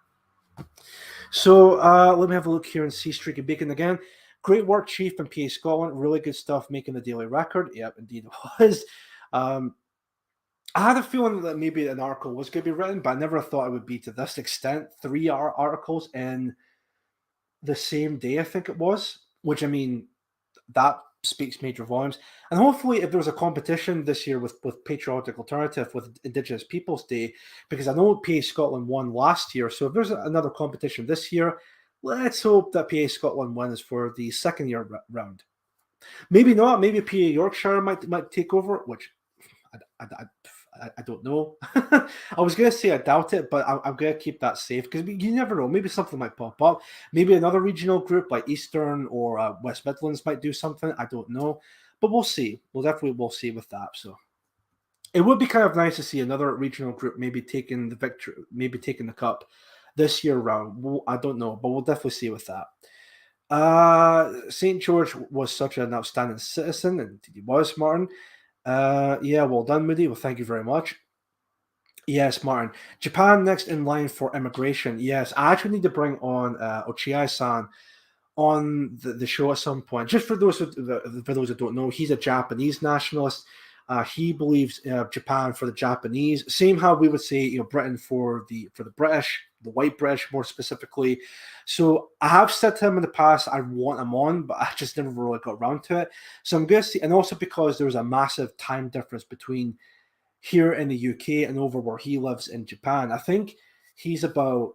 So let me have a look here and see Streaky Bacon again. Great work, Chief and PA Scotland. Really good stuff making the Daily Record. Yep, indeed it was. I had a feeling that maybe an article was going to be written, but I never thought it would be to this extent. 3 articles in the same day, I think it was, which, I mean, that speaks major volumes. And hopefully, if there's a competition this year with Patriotic Alternative with Indigenous Peoples Day, because I know PA Scotland won last year, so if there's another competition this year, let's hope that PA Scotland wins for the second year round. Maybe not. Maybe PA Yorkshire might take over, which I don't know. I was going to say I doubt it, but I'm going to keep that safe because you never know. Maybe something might pop up. Maybe another regional group like Eastern or West Midlands might do something. I don't know, but we'll see. We'll see with that. So it would be kind of nice to see another regional group maybe taking the victory, maybe taking the cup this year round. I don't know, but we'll definitely see with that. St. George was such an outstanding citizen, and he was, Martin. Yeah, well done, Moody. Well, thank you very much. Yes, Martin. Japan next in line for immigration. Yes, I actually need to bring on Ochiai-san on the show at some point. Just for those who don't know, he's a Japanese nationalist. He believes Japan for the Japanese, same how we would say Britain for the British, the white British more specifically. So I have said to him in the past I want him on, but I just never really got around to it. So I'm going to see, and also because there's a massive time difference between here in the UK and over where he lives in Japan. I think he's about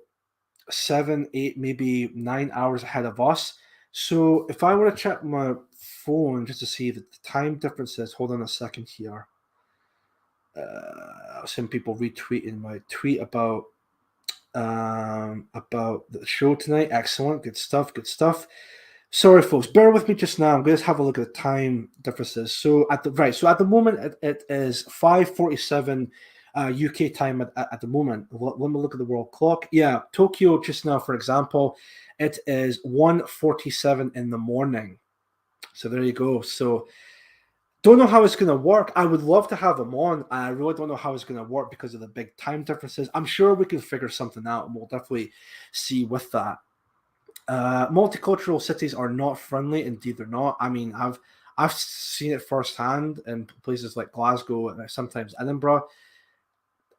7, 8, maybe 9 hours ahead of us. So if I were to check my phone just to see the time differences, hold on a second here. Some people retweeting my tweet about the show tonight. Excellent, good stuff, good stuff. Sorry, folks, bear with me just now. I'm going to have a look at the time differences. So at the moment it is 5:47 UK time at the moment. Let me look at the world clock. Yeah, Tokyo just now, for example, it is 1:47 in the morning. So there you go. So don't know how it's going to work. I would love to have him on. I really don't know how it's going to work because of the big time differences. I'm sure we can figure something out, and we'll definitely see with that. Multicultural cities are not friendly. Indeed, they're not. I mean, I've seen it firsthand in places like Glasgow and sometimes Edinburgh.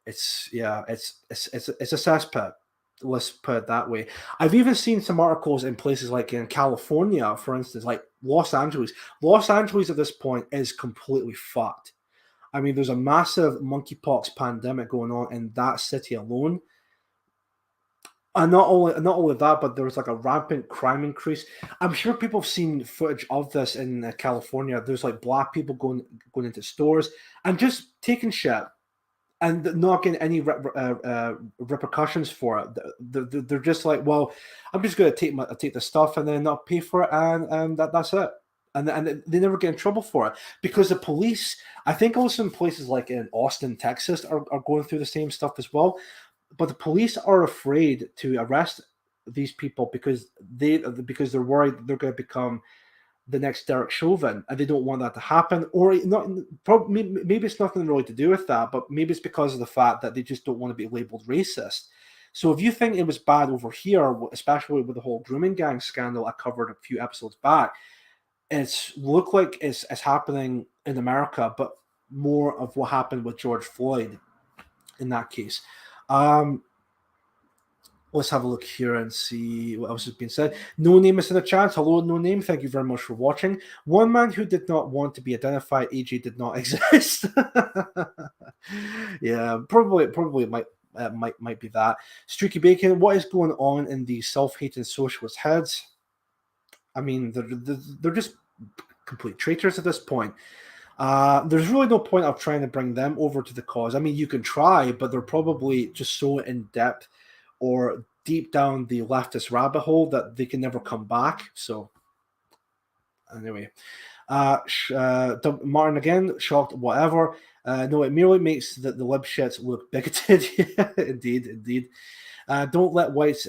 It's a cesspit. Let's put it that way. I've even seen some articles in places like in California, for instance, like Los Angeles. Los Angeles at this point is completely fucked. I mean, there's a massive monkeypox pandemic going on in that city alone. And not only that, but there's like a rampant crime increase. I'm sure people have seen footage of this in California. There's like black people going into stores and just taking shit and not getting any repercussions for it. They're just like, well, I'm just going to take the stuff and then not pay for it, and that's it. And they never get in trouble for it because the police, I think also in places like in Austin, Texas, are going through the same stuff as well. But the police are afraid to arrest these people because they're worried they're going to become the next Derek Chauvin, and they don't want that to happen. Or not, probably maybe it's nothing really to do with that, but maybe it's because of the fact that they just don't want to be labeled racist. So if you think it was bad over here, especially with the whole grooming gang scandal I covered a few episodes back, it's looked like it's happening in America, but more of what happened with George Floyd in that case. Let's have a look here and see what else has been said. No Name is in the chat. Hello, No Name. Thank you very much for watching. One man who did not want to be identified. AJ did not exist. Yeah, probably might be that. Streaky Bacon. What is going on in the self-hating socialist heads? I mean, they're just complete traitors at this point. There's really no point of trying to bring them over to the cause. I mean, you can try, but they're probably just so in depth or deep down the leftist rabbit hole that they can never come back. So anyway, Martin again, shocked, whatever. No, it merely makes the lib shits look bigoted. Indeed. Don't let whites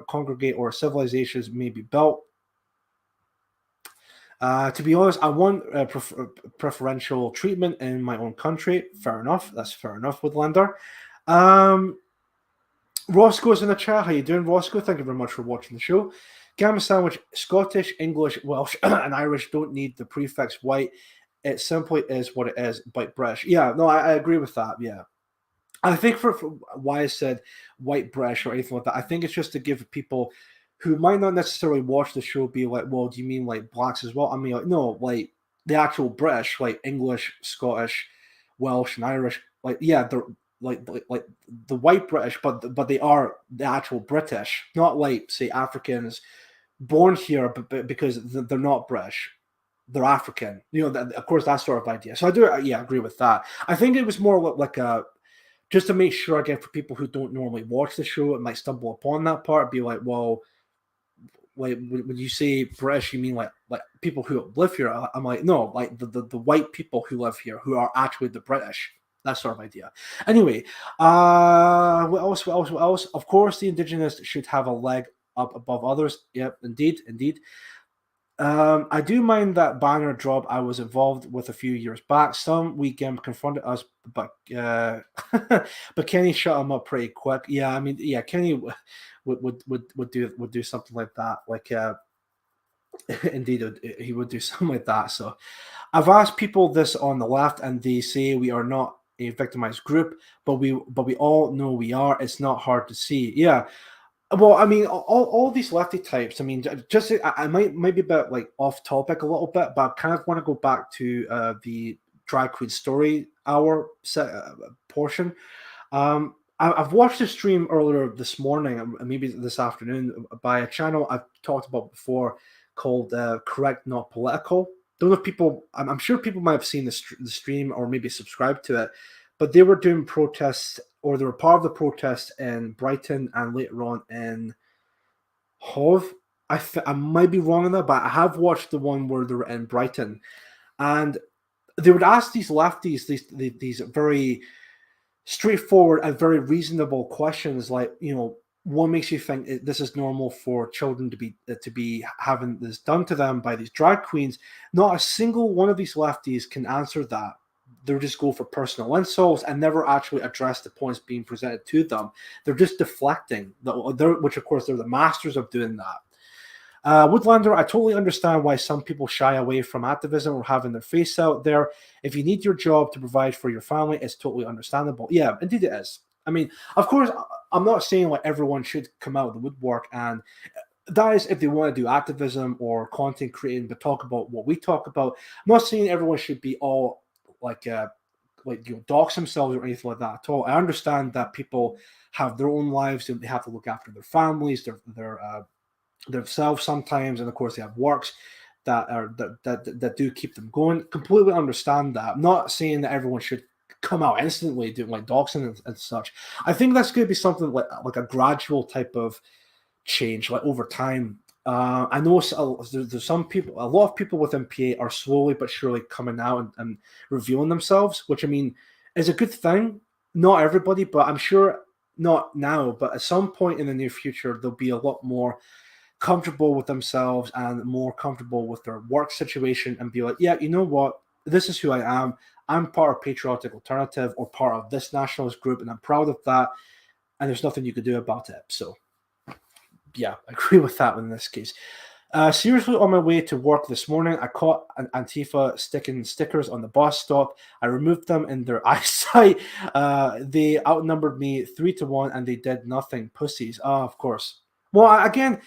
congregate or civilizations may be built. To be honest, I want preferential treatment in my own country. Fair enough. That's fair enough with Lander. Roscoe's in the chat. How you doing, Roscoe? Thank you very much for watching the show. Gamma Sandwich, Scottish, English, Welsh, and Irish don't need the prefix white. It simply is what it is, but British. Yeah, no, I agree with that. Yeah. I think for why I said white British or anything like that, I think it's just to give people who might not necessarily watch the show be like, well, do you mean like blacks as well? I mean, like, no, like the actual British, like English, Scottish, Welsh, and Irish. Like, yeah, they're like the white British, but they are the actual British, not like say Africans born here, but because they're not British, they're African. You know, of course, that sort of idea. So I do, yeah, agree with that. I think it was more like a just to make sure again for people who don't normally watch the show and might stumble upon that part, be like, well, like when you say British, you mean like people who live here? I'm like, no, like the white people who live here who are actually the British. That sort of idea. Anyway, what else? Of course, the indigenous should have a leg up above others. Yep, indeed. I do mind that banner job I was involved with a few years back. Some weekend confronted us, but but Kenny shut him up pretty quick. Yeah, I mean, yeah, Kenny would do something like that. Like, indeed, he would do something like that. So, I've asked people this on the left, and they say we are not a victimized group, but we all know we are. It's not hard to see. Yeah, well, I mean, all these lefty types. I mean, just I might be a bit like off topic a little bit, but I kind of want to go back to the drag queen story hour portion. I've watched a stream earlier this morning, and maybe this afternoon, by a channel I've talked about before called Correct Not Political. Don't know if people. I'm sure people might have seen the stream or maybe subscribed to it, but they were doing protests, or they were part of the protest in Brighton and later on in Hove. I might be wrong on that, but I have watched the one where they were in Brighton, and they would ask these lefties these very straightforward and very reasonable questions, like, you know, what makes you think this is normal for children to be having this done to them by these drag queens? Not a single one of these lefties can answer that. They'll just go for personal insults and never actually address the points being presented to them. They're just deflecting, which of course they're the masters of doing that. Woodlander, I totally understand why some people shy away from activism or having their face out there. If you need your job to provide for your family, it's totally understandable. Yeah, indeed it is. I mean, of course, I'm not saying like everyone should come out of the woodwork, and that is if they want to do activism or content creating, but talk about what we talk about. I'm not saying everyone should be all like dox themselves or anything like that at all. I understand that people have their own lives and they have to look after their families, their themselves sometimes, and of course they have works that do keep them going. Completely understand that. I'm not saying that everyone should come out instantly doing like doxing and such. I think that's going to be something like a gradual type of change, like over time. I know there's some people, a lot of people within PA are slowly but surely coming out and revealing themselves, which I mean is a good thing. Not everybody, but I'm sure not now, but at some point in the near future, there'll be a lot more comfortable with themselves and more comfortable with their work situation and be like, yeah, you know what? This is who I am. I'm part of Patriotic Alternative or part of this nationalist group, and I'm proud of that. And there's nothing you could do about it. So, yeah, I agree with that in this case. Seriously, on my way to work this morning, I caught an Antifa sticking stickers on the bus stop. I removed them in their eyesight. They outnumbered me 3-1, and they did nothing. Pussies. Oh, of course. Well, again,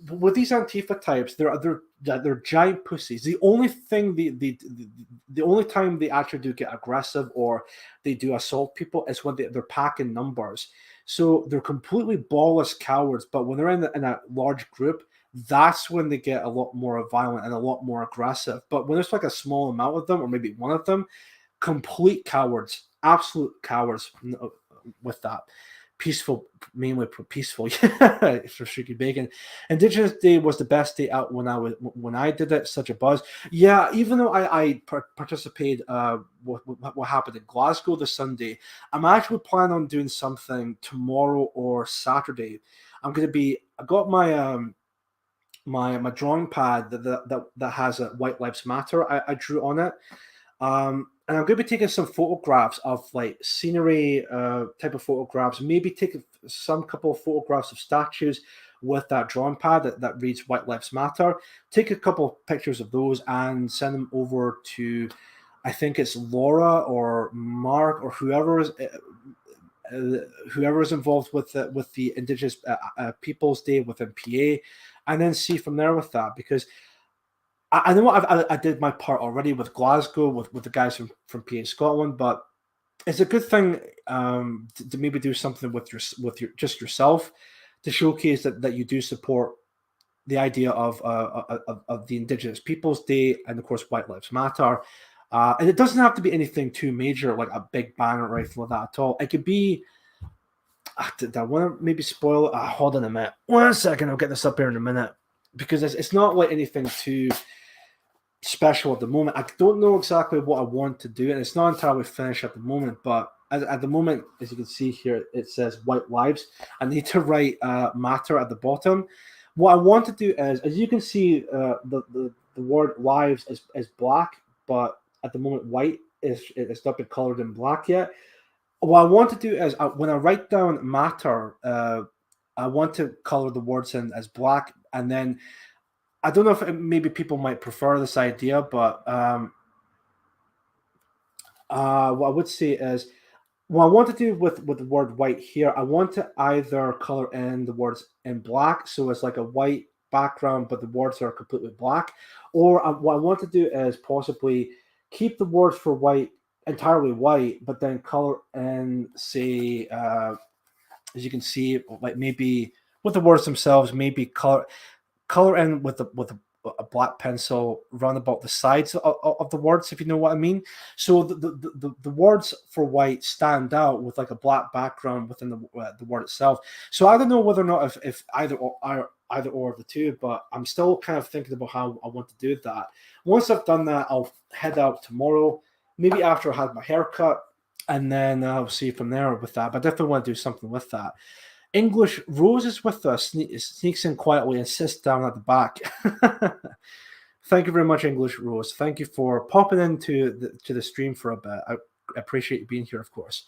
with these Antifa types, they're giant pussies. The only thing the only time they actually do get aggressive or they do assault people is when they're packing numbers. So they're completely ballless cowards. But when they're in a large group, that's when they get a lot more violent and a lot more aggressive. But when there's like a small amount of them, or maybe one of them, complete cowards, absolute cowards with that. Peaceful, mainly peaceful. Yeah, for Streaky Bacon. Indigenous Day was the best day out when I did it. Such a buzz. Yeah, even though I participated, what happened in Glasgow this Sunday, I'm actually planning on doing something tomorrow or Saturday. I got my my drawing pad that has a White Lives Matter. I drew on it. And I'm going to be taking some photographs of like scenery type of photographs, maybe take some couple of photographs of statues with that drawing pad that reads White Lives Matter. Take a couple of pictures of those and send them over to, I think it's Laura or Mark or whoever is involved with the Indigenous Peoples Day within PA, and then see from there with that, because I know I did my part already with Glasgow with the guys from PA Scotland, but it's a good thing to maybe do something with your just yourself to showcase that you do support the idea of the Indigenous Peoples Day and of course White Lives Matter. And it doesn't have to be anything too major like a big banner or anything like that at all. It could be. Did I want to maybe spoil it? Hold on a minute. 1 second. I'll get this up here in a minute because it's not like anything too special at the moment. I don't know exactly what I want to do, and it's not entirely finished at the moment, but at the moment, as you can see here, it says White Lives. I need to write matter at the bottom, What I want to do is, as you can see, the word lives is black, but at the moment white it's not been colored in black yet. What I want to do is when I write down matter, I want to color the words in as black, and then I don't know if maybe people might prefer this idea, but what I would say is what I want to do with the word white here, I want to either color in the words in black, so it's like a white background, but the words are completely black, or what I want to do is possibly keep the words for white entirely white, but then color in, say, as you can see, like maybe with the words themselves, maybe color in with a black pencil round about the sides of the words, if you know what I mean. So the words for white stand out with like a black background within the word itself. So I don't know whether or not if either or of the two, but I'm still kind of thinking about how I want to do that. Once I've done that, I'll head out tomorrow, maybe after I had my haircut, and then I'll see from there with that. But I definitely want to do something with that. English Rose is with us, sneaks in quietly and sits down at the back. Thank you very much, English Rose. Thank you for popping into the stream for a bit. I appreciate you being here, of course.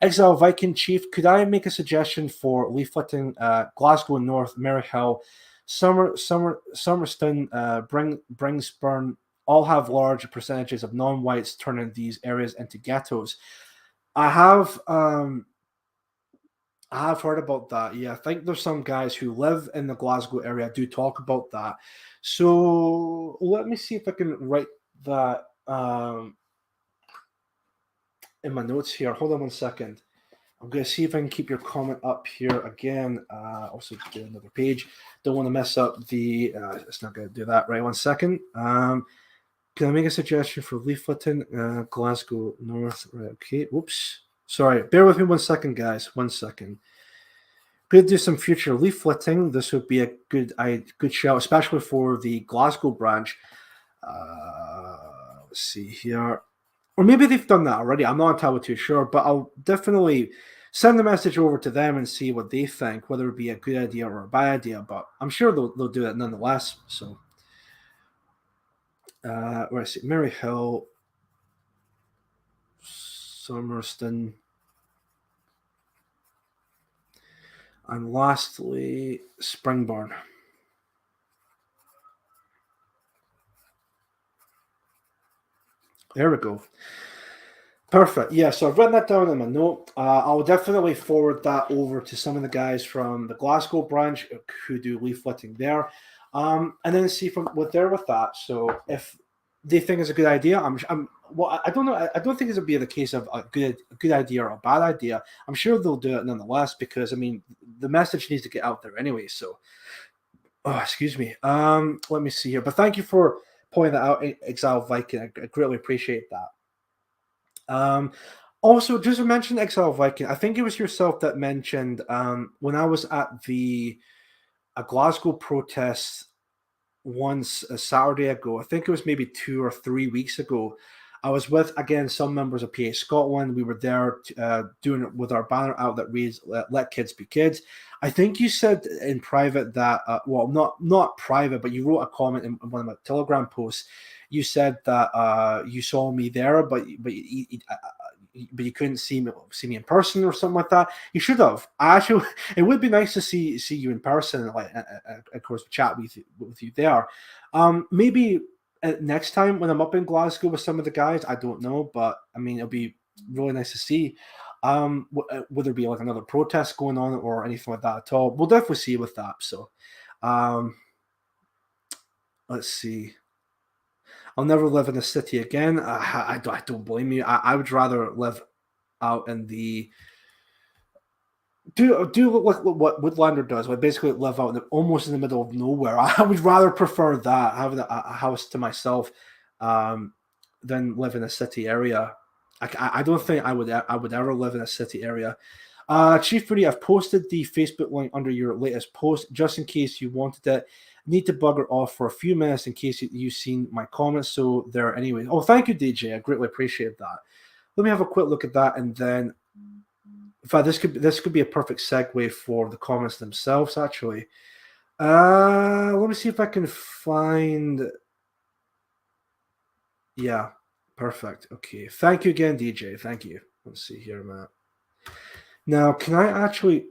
Exile Viking Chief, could I make a suggestion for leafleting Glasgow North, Maryhill, Summerston, Bringsburn, all have large percentages of non-whites turning these areas into ghettos? I have heard about that. Yeah, I think there's some guys who live in the Glasgow area do talk about that. So let me see if I can write that in my notes here. Hold on one second. I'm going to see if I can keep your comment up here again. Also do another page. Don't want to mess up the... it's not going to do that. Right, one second. Can I make a suggestion for leafleting Glasgow North? Right, okay, whoops. Sorry, bear with me 1 second, guys. 1 second. Going to do some future leafleting. This would be a good shout, especially for the Glasgow branch. Let's see here. Or maybe they've done that already. I'm not entirely too sure, but I'll definitely send the message over to them and see what they think, whether it be a good idea or a bad idea. But I'm sure they'll do it nonetheless. So, where I see Maryhill, Summerston, and lastly, Springburn. There we go. Perfect. Yeah, so I've written that down in my note. I'll definitely forward that over to some of the guys from the Glasgow branch who do leafleting there, and then see from what they're with that. So if they think it's a good idea, well, I don't know. I don't think it'll be the case of a good idea or a bad idea. I'm sure they'll do it nonetheless because I mean the message needs to get out there anyway. So, excuse me. Let me see here. But thank you for pointing that out, Exile Viking. I greatly appreciate that. Also, just to mention Exile Viking, I think it was yourself that mentioned when I was at a Glasgow protest once a Saturday ago. I think it was maybe 2 or 3 weeks ago. I was with, again, some members of PA Scotland. We were there doing it with our banner out that reads, let kids be kids. I think you said in private that, well, not private, but you wrote a comment in one of my Telegram posts. You said that you saw me there, but you couldn't see me in person or something like that. You should have. It would be nice to see you in person, like of course chat with you there. Maybe next time when I'm up in Glasgow with some of the guys, I don't know, but I mean it'll be really nice to see. Would there be like another protest going on or anything like that at all? We'll definitely see with that. So, let's see. I'll never live in a city again. I don't blame you. I would rather live out in the do like what Woodlander does, like basically live out almost in the middle of nowhere. I would rather prefer that, having a house to myself, than live in a city area. I don't think I would ever live in a city area. Chief Pretty, I've posted the Facebook link under your latest post just in case you wanted it. Need to bugger off for a few minutes in case you've seen my comments. So there anyway. Oh, thank you, DJ. I greatly appreciate that. Let me have a quick look at that, and then, in fact, this could be a perfect segue for the comments themselves. Actually, Let me see if I can find. Yeah, perfect. Okay, thank you again, DJ. Thank you. Let's see here, Matt. Now, can I actually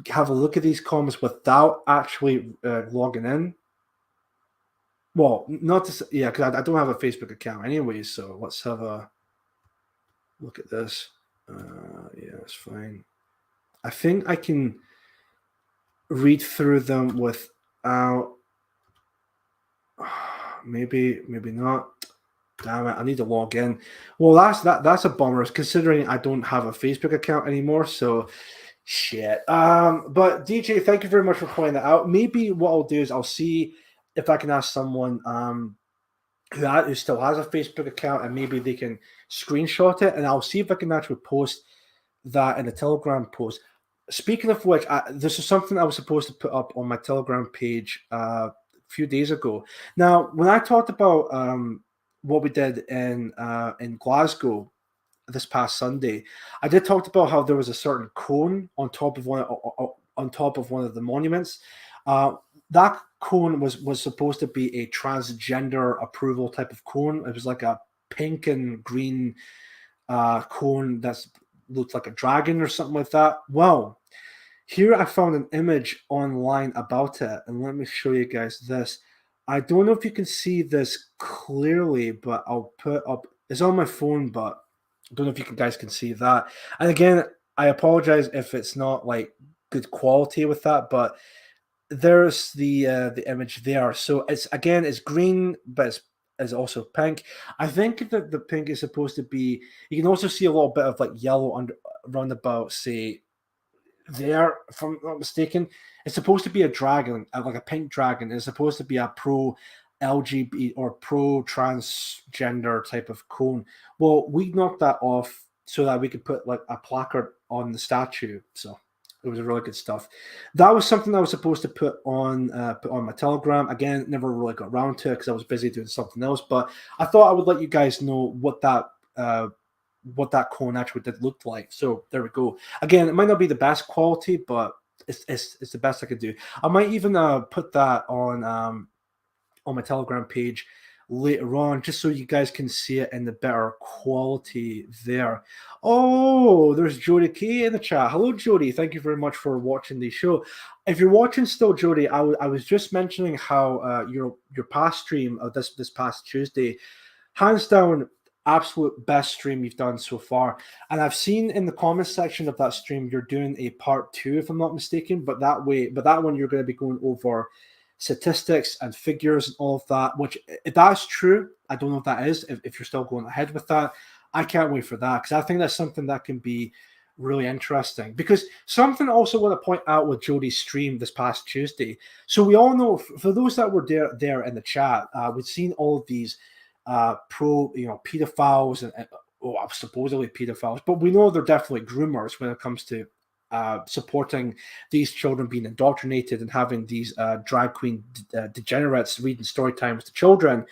have a look at these comments without actually logging in? Well, not to yeah, because I don't have a Facebook account anyway. So let's have a look at this. Yeah, it's fine. I think I can read through them without. Maybe not. Damn it! I need to log in. Well, that's a bummer, considering I don't have a Facebook account anymore. So, shit. But DJ, thank you very much for pointing that out. Maybe what I'll do is I'll see if I can ask someone who still has a Facebook account, and maybe they can screenshot it, and I'll see if I can actually post that in a Telegram post. Speaking of which, this is something I was supposed to put up on my Telegram page a few days ago. Now, when I talked about what we did in Glasgow this past Sunday, I did talk about how there was a certain cone on top of one of the monuments. That cone was supposed to be a transgender approval type of cone. It was like a pink and green cone that looked like a dragon or something like that. Well, here I found an image online about it, and let me show you guys this. I don't know if you can see this clearly, but I'll put up. It's on my phone, but I don't know if you guys can see that. And again, I apologize if it's not like good quality with that, but there's the image there. So it's green, but it's also pink. I think that the pink is supposed to be. You can also see a little bit of like yellow around about, say, there, if I'm not mistaken. It's supposed to be a dragon, like a pink dragon. It's supposed to be a pro LGBT or pro transgender type of cone. Well, we knocked that off so that we could put like a placard on the statue. So it was really good stuff. That was something I was supposed to put on my Telegram. Again, never really got around to it because I was busy doing something else. But I thought I would let you guys know what that cone actually did look like. So there we go. Again, it might not be the best quality, but it's the best I could do. I might even put that on my Telegram page later on, just so you guys can see it in the better quality there. Oh, there's Jody K in the chat. Hello, Jody. Thank you very much for watching the show. If you're watching still, Jody, I was just mentioning how your past stream of this past Tuesday, hands down, absolute best stream you've done so far. And I've seen in the comments section of that stream you're doing a part 2, if I'm not mistaken. But that one you're going to be going over statistics and figures and all of that, which, if that's true, I don't know if that is, if you're still going ahead with that. I can't wait for that, because I think that's something that can be really interesting. Because something I also want to point out with Jody's stream this past Tuesday. So we all know, for those that were there in the chat, we've seen all of these pedophiles and supposedly pedophiles, but we know they're definitely groomers when it comes to supporting these children being indoctrinated and having these drag queen degenerates reading story times to children.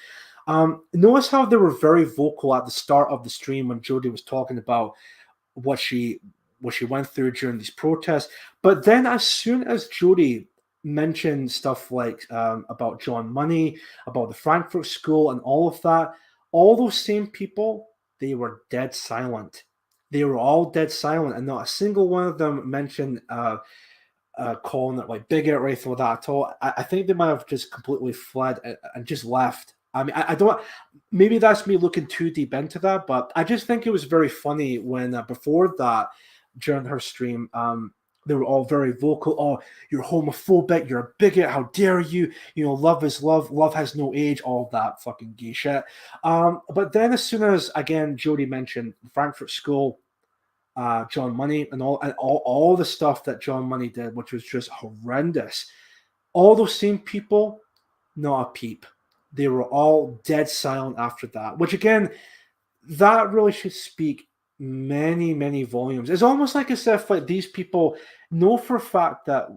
Notice how they were very vocal at the start of the stream when Jody was talking about what she went through during these protests. But then as soon as Jody mentioned stuff like about John Money, about the Frankfurt School and all of that, all those same people, they were dead silent. They were all dead silent, and not a single one of them mentioned calling it like bigot or anything like that at all. I think they might have just completely fled and just left. I mean, I don't. Maybe that's me looking too deep into that, but I just think it was very funny when before that, during her stream, they were all very vocal. Oh, you're homophobic. You're a bigot. How dare you? You know, love is love. Love has no age. All that fucking gay shit. But then as soon as, again, Jody mentioned Frankfurt School, John Money, and all the stuff that John Money did, which was just horrendous, all those same people, not a peep. They were all dead silent after that, which, again, that really should speak many, many volumes. It's almost like as if like these people know for a fact that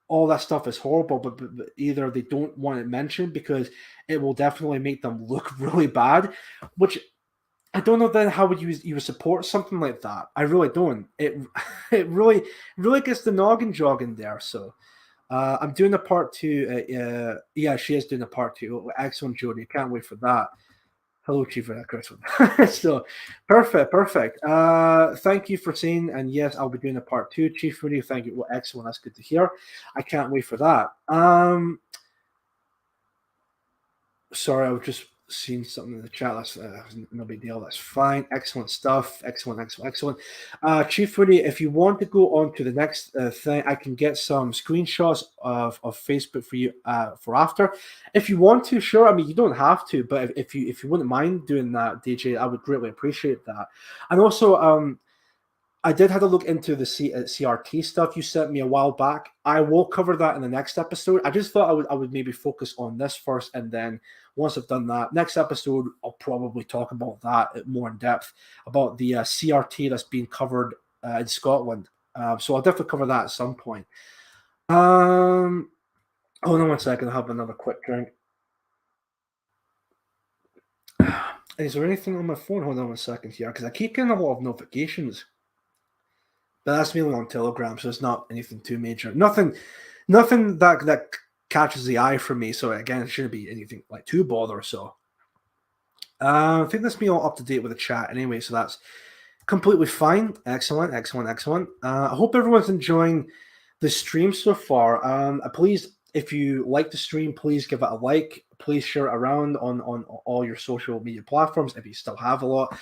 all that stuff is horrible, but either they don't want it mentioned because it will definitely make them look really bad, which I don't know then how would you support something like that. I really don't. It really gets the noggin jogging there. So I'm doing a part 2. Yeah, she is doing a part 2. Excellent, Jody. Can't wait for that. Hello, Chief Chris. So perfect. Thank you for saying, and yes, I'll be doing a part 2. Chief Rudy, thank you. Well, excellent. That's good to hear. I can't wait for that. Sorry, I was just seeing something in the chat. That's no big deal. That's fine. Excellent stuff. Excellent. Chief Woody, if you want to go on to the next thing, I can get some screenshots of Facebook for you for after. If you want to, sure. I mean, you don't have to, but if you wouldn't mind doing that, DJ, I would greatly appreciate that. And also, I did have a look into the CRT stuff you sent me a while back. I will cover that in the next episode. I just thought I would maybe focus on this first, and then once I've done that, next episode I'll probably talk about that more in depth, about the CRT that's being covered in Scotland. So I'll definitely cover that at some point. Hold on 1 second. I'll have another quick drink. Is there anything on my phone? Hold on 1 second here, because I keep getting a lot of notifications. But that's mainly on Telegram, so it's not anything too major. Nothing that catches the eye for me. So again, it shouldn't be anything like too bother. So I think that's me all up to date with the chat anyway. So that's completely fine. Excellent. I hope everyone's enjoying the stream so far. Please, if you like the stream, please give it a like. Please share it around on all your social media platforms if you still have a lot.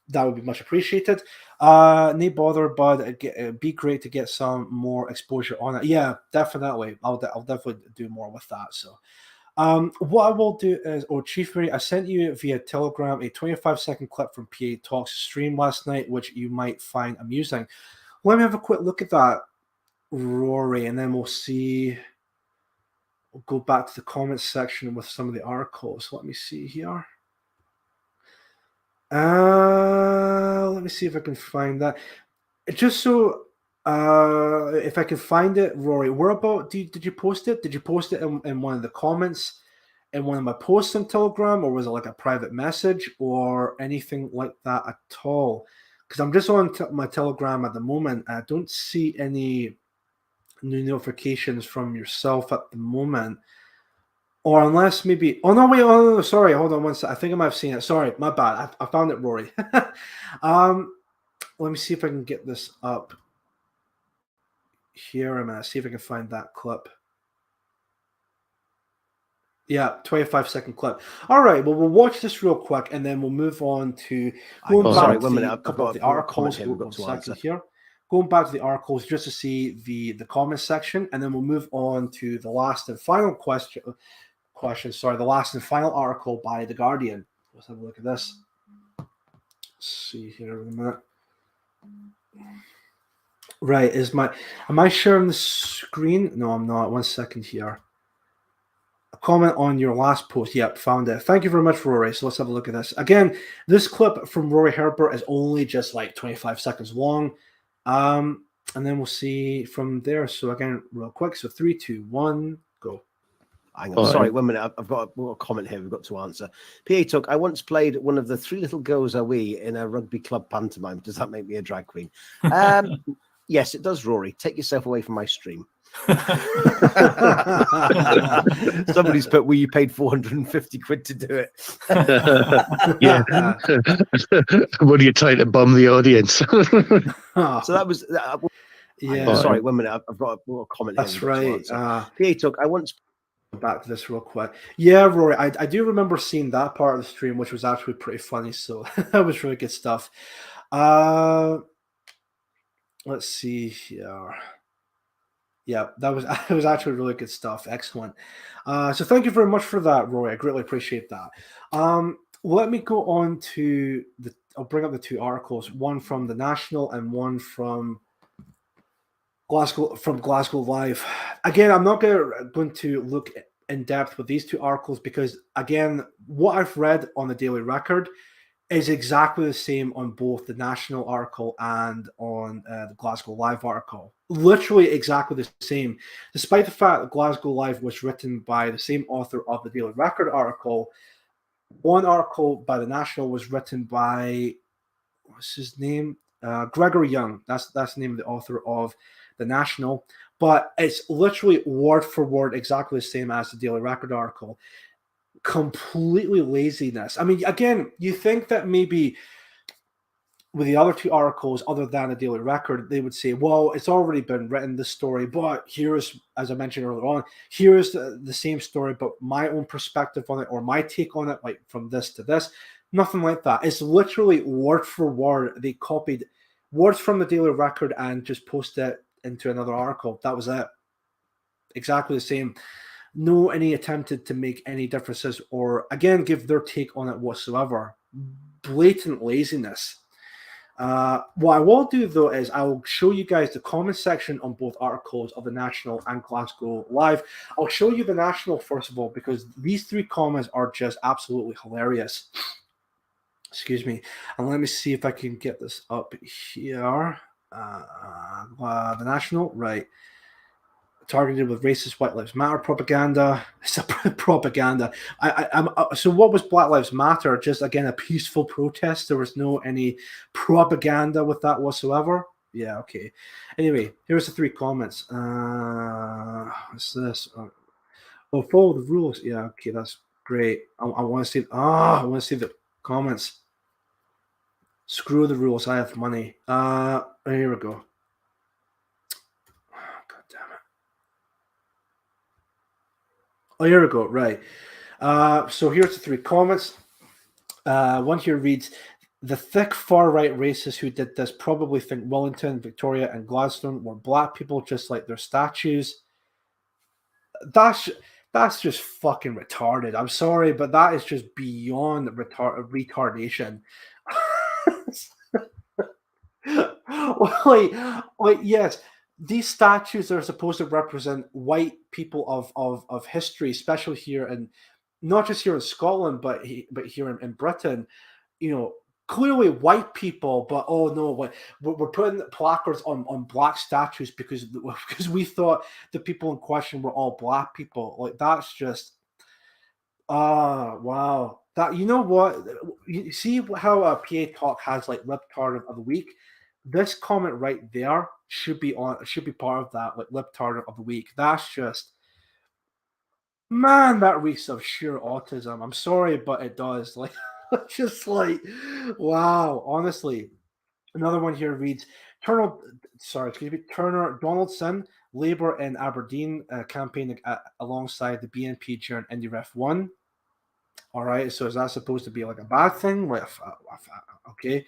That would be much appreciated. No bother, but it'd be great to get some more exposure on it. Yeah, definitely. I'll definitely do more with that. So, what I will do is, Chief Mary, I sent you via Telegram a 25-second clip from PA Talk's stream last night, which you might find amusing. Let me have a quick look at that, Rory, and then we'll see. We'll go back to the comments section with some of the articles. Let me see here. Let me see if I can find that. Just so, if I can find it, Rory, where about did you post it? Did you post it in one of the comments in one of my posts on Telegram, or was it like a private message or anything like that at all? Because I'm just on my Telegram at the moment. I don't see any new notifications from yourself at the moment. Or unless maybe, sorry, hold on 1 second. I think I might have seen it. Sorry, my bad. I found it, Rory. Let me see if I can get this up here a minute. See if I can find that clip. Yeah, 25-second clip. All right, well, we'll watch this real quick, and then we'll move on to going back to a couple of the articles. Going back to the articles just to see the comment section, and then we'll move on to the last and final question. The last and final article by The Guardian. Let's have a look at this. Let's see here in a minute. Right, am I sharing the screen? No, I'm not. 1 second here. A comment on your last post. Yep, found it. Thank you very much, Rory. So let's have a look at this. Again, this clip from Rory Herbert is only just like 25 seconds long. And then we'll see from there. So again, real quick. So 3, 2, 1, go. Hang on. Sorry, 1 minute. I've got a comment here we've got to answer. PA Tuck, I once played one of the Three Little Girls Are We in a rugby club pantomime. Does that make me a drag queen? Yes, it does, Rory. Take yourself away from my stream. Somebody's put, you paid 450 quid to do it. Yeah. What are you trying to bum the audience? So that was... yeah. Sorry, 1 minute. I've got a comment That's here. right. PA Tuck, I once... Back to this real quick. Yeah, Rory, I do remember seeing that part of the stream, which was actually pretty funny. So that was really good stuff. Let's see here. Yeah, it was actually really good stuff. Excellent. So thank you very much for that, Rory. I greatly appreciate that. Let me go on to I'll bring up the two articles, one from the National and one from GlasgowLive. Again, I'm not going to look in depth with these two articles because, again, what I've read on the Daily Record is exactly the same on both the National article and on the GlasgowLive article. Literally exactly the same, despite the fact that GlasgowLive was written by the same author of the Daily Record article. One article by the National was written by, what's his name? Gregory Young. That's the name of the author of the National, but it's literally word for word exactly the same as the Daily Record article. Completely laziness. I mean, again, you think that maybe with the other two articles, other than the Daily Record, they would say, well, it's already been written, this story, but here's, as I mentioned earlier on, here's the same story, but my own perspective on it, or my take on it, like from this to this. Nothing like that. It's literally word for word. They copied words from the Daily Record and just posted it into another article. That was it. Exactly the same. No any attempted to make any differences or, again, give their take on it whatsoever. Blatant laziness. What I will do, though, is I will show you guys the comment section on both articles of the National and Glasgow Live. I'll show you the National, first of all, because these three comments are just absolutely hilarious. Excuse me. And let me see if I can get this up here. The National, right. Targeted with racist White Lives Matter propaganda. It's a propaganda. So what was Black Lives Matter? Just, again, a peaceful protest. There was no any propaganda with that whatsoever. Yeah, okay. Anyway, here's the three comments. What's this? Oh, follow the rules. Yeah, okay, that's great. I want to see. I want to see the comments. Screw the rules. I have money. Here we go. God damn it. Oh, here we go. Right. So here's the three comments. One here reads, the thick far-right racists who did this probably think Wellington, Victoria, and Gladstone were black people just like their statues. That's just fucking retarded. I'm sorry, but that is just beyond retardation. like, yes, these statues are supposed to represent white people of history, especially here, and not just here in Scotland, but here in Britain. You know, clearly white people, but oh no, we're putting placards on black statues because we thought the people in question were all black people. Like, that's just wow. That, you know what? You see how PA Talk has like lip tart of the week? This comment right there should be part of that, like lip tart of the week. That's just, man, that reeks of sheer autism. I'm sorry, but it does. Like, just like, wow. Honestly, another one here reads, Turner Donaldson, Labour in Aberdeen campaigning alongside the BNP during Indy Ref 1. All right, so is that supposed to be like a bad thing? Okay.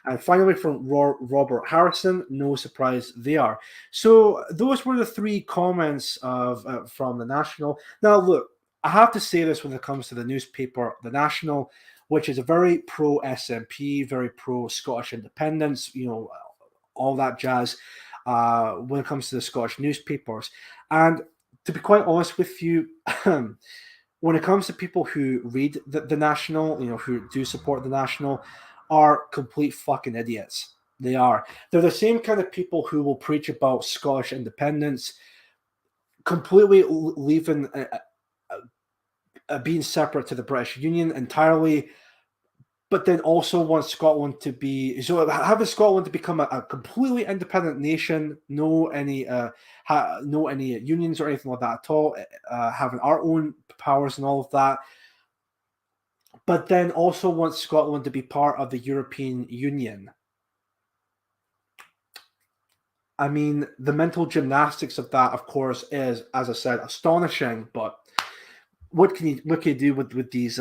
And finally, from Robert Harrison, no surprise they are. So those were the three comments from the National. Now, look, I have to say this when it comes to the newspaper, the National, which is a very pro-SNP, very pro-Scottish independence, you know, all that jazz when it comes to the Scottish newspapers. And to be quite honest with you, when it comes to people who read the National, you know, who do support the National, are complete fucking idiots. They are. They're the same kind of people who will preach about Scottish independence, completely leaving being separate to the British Union entirely, but then also want Scotland to be, so having Scotland to become a completely independent nation, no any unions or anything like that at all, having our own powers and all of that, but then also want Scotland to be part of the European Union. I mean, the mental gymnastics of that, of course, is, as I said, astonishing. But what can you do with these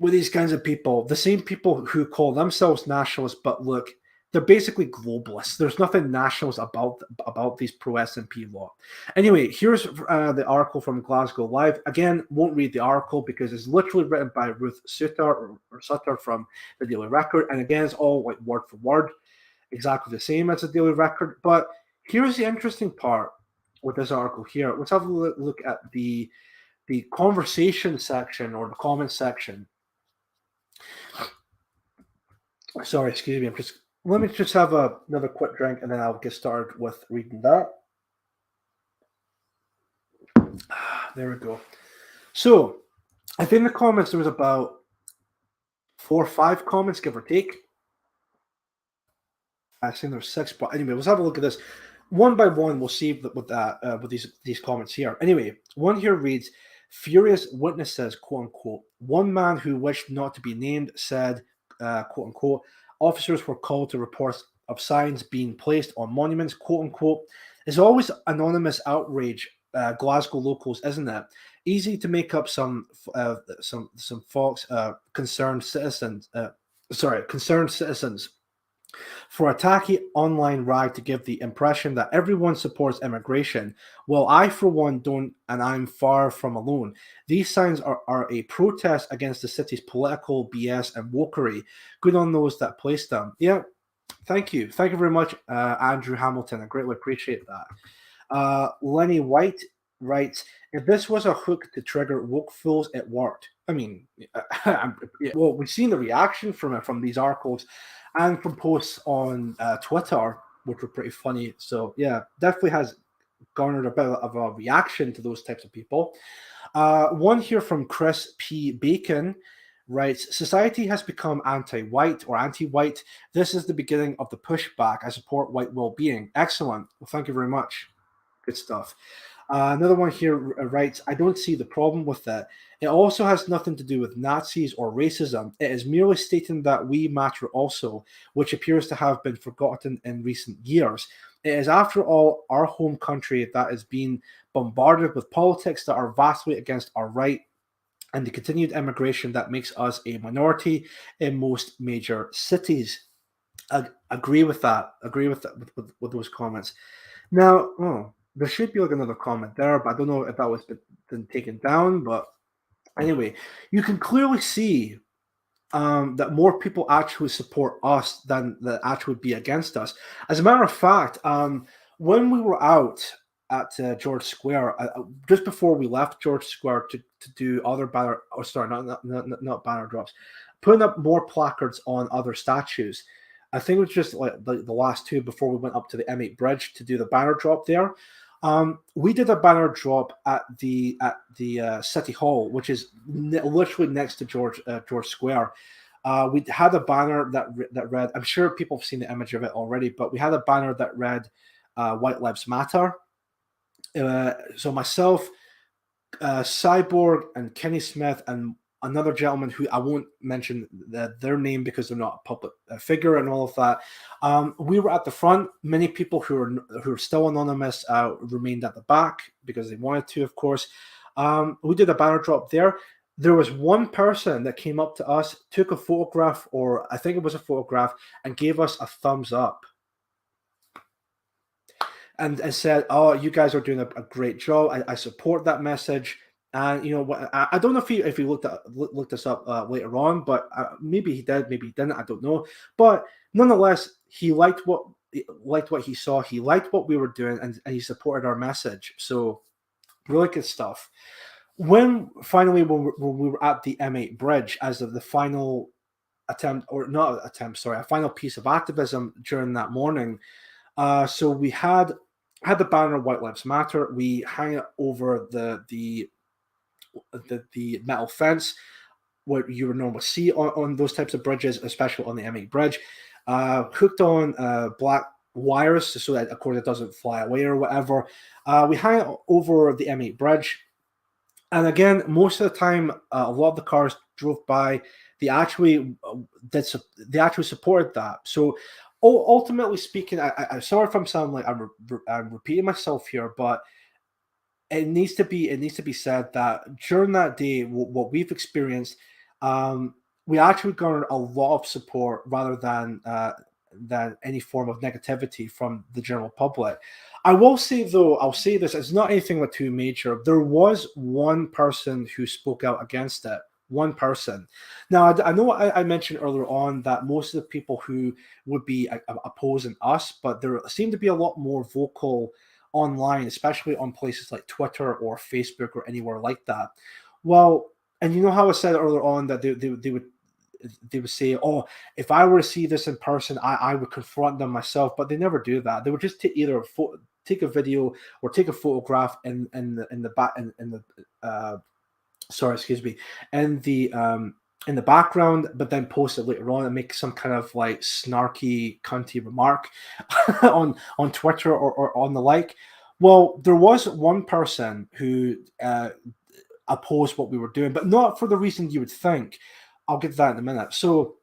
with these kinds of people? The same people who call themselves nationalists, but look, they're basically globalists. There's nothing nationalist about these pro-SNP law. Anyway, here's the article from Glasgow Live. Again, won't read the article because it's literally written by Ruth Sutter or Sutter from the Daily Record, and again, it's all like word for word, exactly the same as the Daily Record. But here's the interesting part with this article here. Let's have a look at the conversation section or the comment section. Sorry, excuse me. Let me just have another quick drink and then I'll get started with reading that. There we go. So I think in the comments there was about 4 or 5 comments, give or take. I think there's 6, but anyway, let's have a look at this. one by one, we'll see with these comments here. Anyway, one here reads, "Furious witnesses, quote unquote. One man who wished not to be named said, quote unquote, officers were called to reports of signs being placed on monuments, quote unquote. It's always anonymous outrage, Glasgow locals, isn't it? Easy to make up some folks, concerned citizens. Concerned citizens." For a tacky online rag to give the impression that everyone supports immigration. Well, I, for one, don't, and I'm far from alone. These signs are a protest against the city's political BS and wokery. Good on those that placed them. Yeah, thank you. Thank you very much, Andrew Hamilton. I greatly appreciate that. Lenny White writes, if this was a hook to trigger woke fools, it worked. I mean, well, we've seen the reaction from these articles and from posts on Twitter, which were pretty funny. So yeah, definitely has garnered a bit of a reaction to those types of people. One here from Chris P. Bacon writes, society has become anti-white or anti-white. This is the beginning of the pushback. I support white well-being. Excellent. Well, thank you very much. Good stuff. Another one here writes, I don't see the problem with it. It also has nothing to do with Nazis or racism. It is merely stating that we matter also, which appears to have been forgotten in recent years. It is, after all, our home country that is being bombarded with politics that are vastly against our right and the continued immigration that makes us a minority in most major cities. I agree with that. Agree with that, with those comments. Now, there should be like another comment there, but I don't know if that was been taken down. But anyway, you can clearly see that more people actually support us than that actually would be against us. As a matter of fact, when we were out at George Square, just before we left George Square to do other banner, not banner drops, putting up more placards on other statues. I think it was just like the last two before we went up to the M8 bridge to do the banner drop there. We did a banner drop at the City Hall, which is literally next to George Square. We had a banner that read, I'm sure people have seen the image of it already, but we had a banner that read White Lives Matter. So myself, Cyborg and Kenny Smith and another gentleman who I won't mention their name because they're not a public figure and all of that. We were at the front. Many people who are still anonymous remained at the back because they wanted to, of course. We did a banner drop there. There was one person that came up to us, took a photograph, or I think it was a photograph, and gave us a thumbs up. And said, "Oh, you guys are doing a great job. I support that message." And you know what? I don't know if he looked this up later on, but maybe he did, maybe he didn't. I don't know. But nonetheless, he liked what he saw. He liked what we were doing, and he supported our message. So really good stuff. When we were at the M8 bridge as of the final attempt, or not attempt, sorry, a final piece of activism during that morning. So we had the banner White Lives Matter. We hang it over the metal fence, what you would normally see on those types of bridges, especially on the M8 bridge, hooked on black wires so that, of course, it doesn't fly away or whatever. We hang it over the M8 bridge. And again, most of the time, a lot of the cars drove by. They actually supported that. So ultimately speaking, I'm sorry if I'm sounding like I'm repeating myself here, but it needs to be said that during that day, what we've experienced, we actually garnered a lot of support rather than any form of negativity from the general public. I will say, though, I'll say this, it's not anything like too major. There was one person who spoke out against it. One person. Now, I know I mentioned earlier on that most of the people who would be opposing us, but there seemed to be a lot more vocal online, especially on places like Twitter or Facebook or anywhere like that. Well, and you know how I said earlier on that they would say, "Oh, if I were to see this in person, I would confront them myself," but they never do that. They would just either take a video or take a photograph in the in the background, but then post it later on and make some kind of like snarky, cunty remark on Twitter or on the like. Well, there was one person who opposed what we were doing, but not for the reason you would think. I'll get to that in a minute. So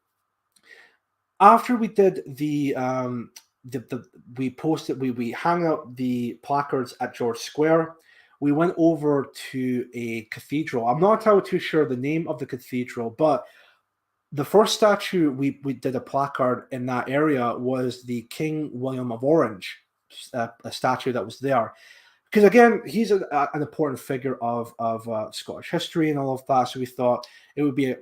after we did we posted, we hung up the placards at George Square. We went over to a cathedral. I'm not entirely too sure the name of the cathedral, but the first statue we did a placard in that area was the King William of Orange, a statue that was there. Because again, he's an important figure of Scottish history and all of that. So we thought it would be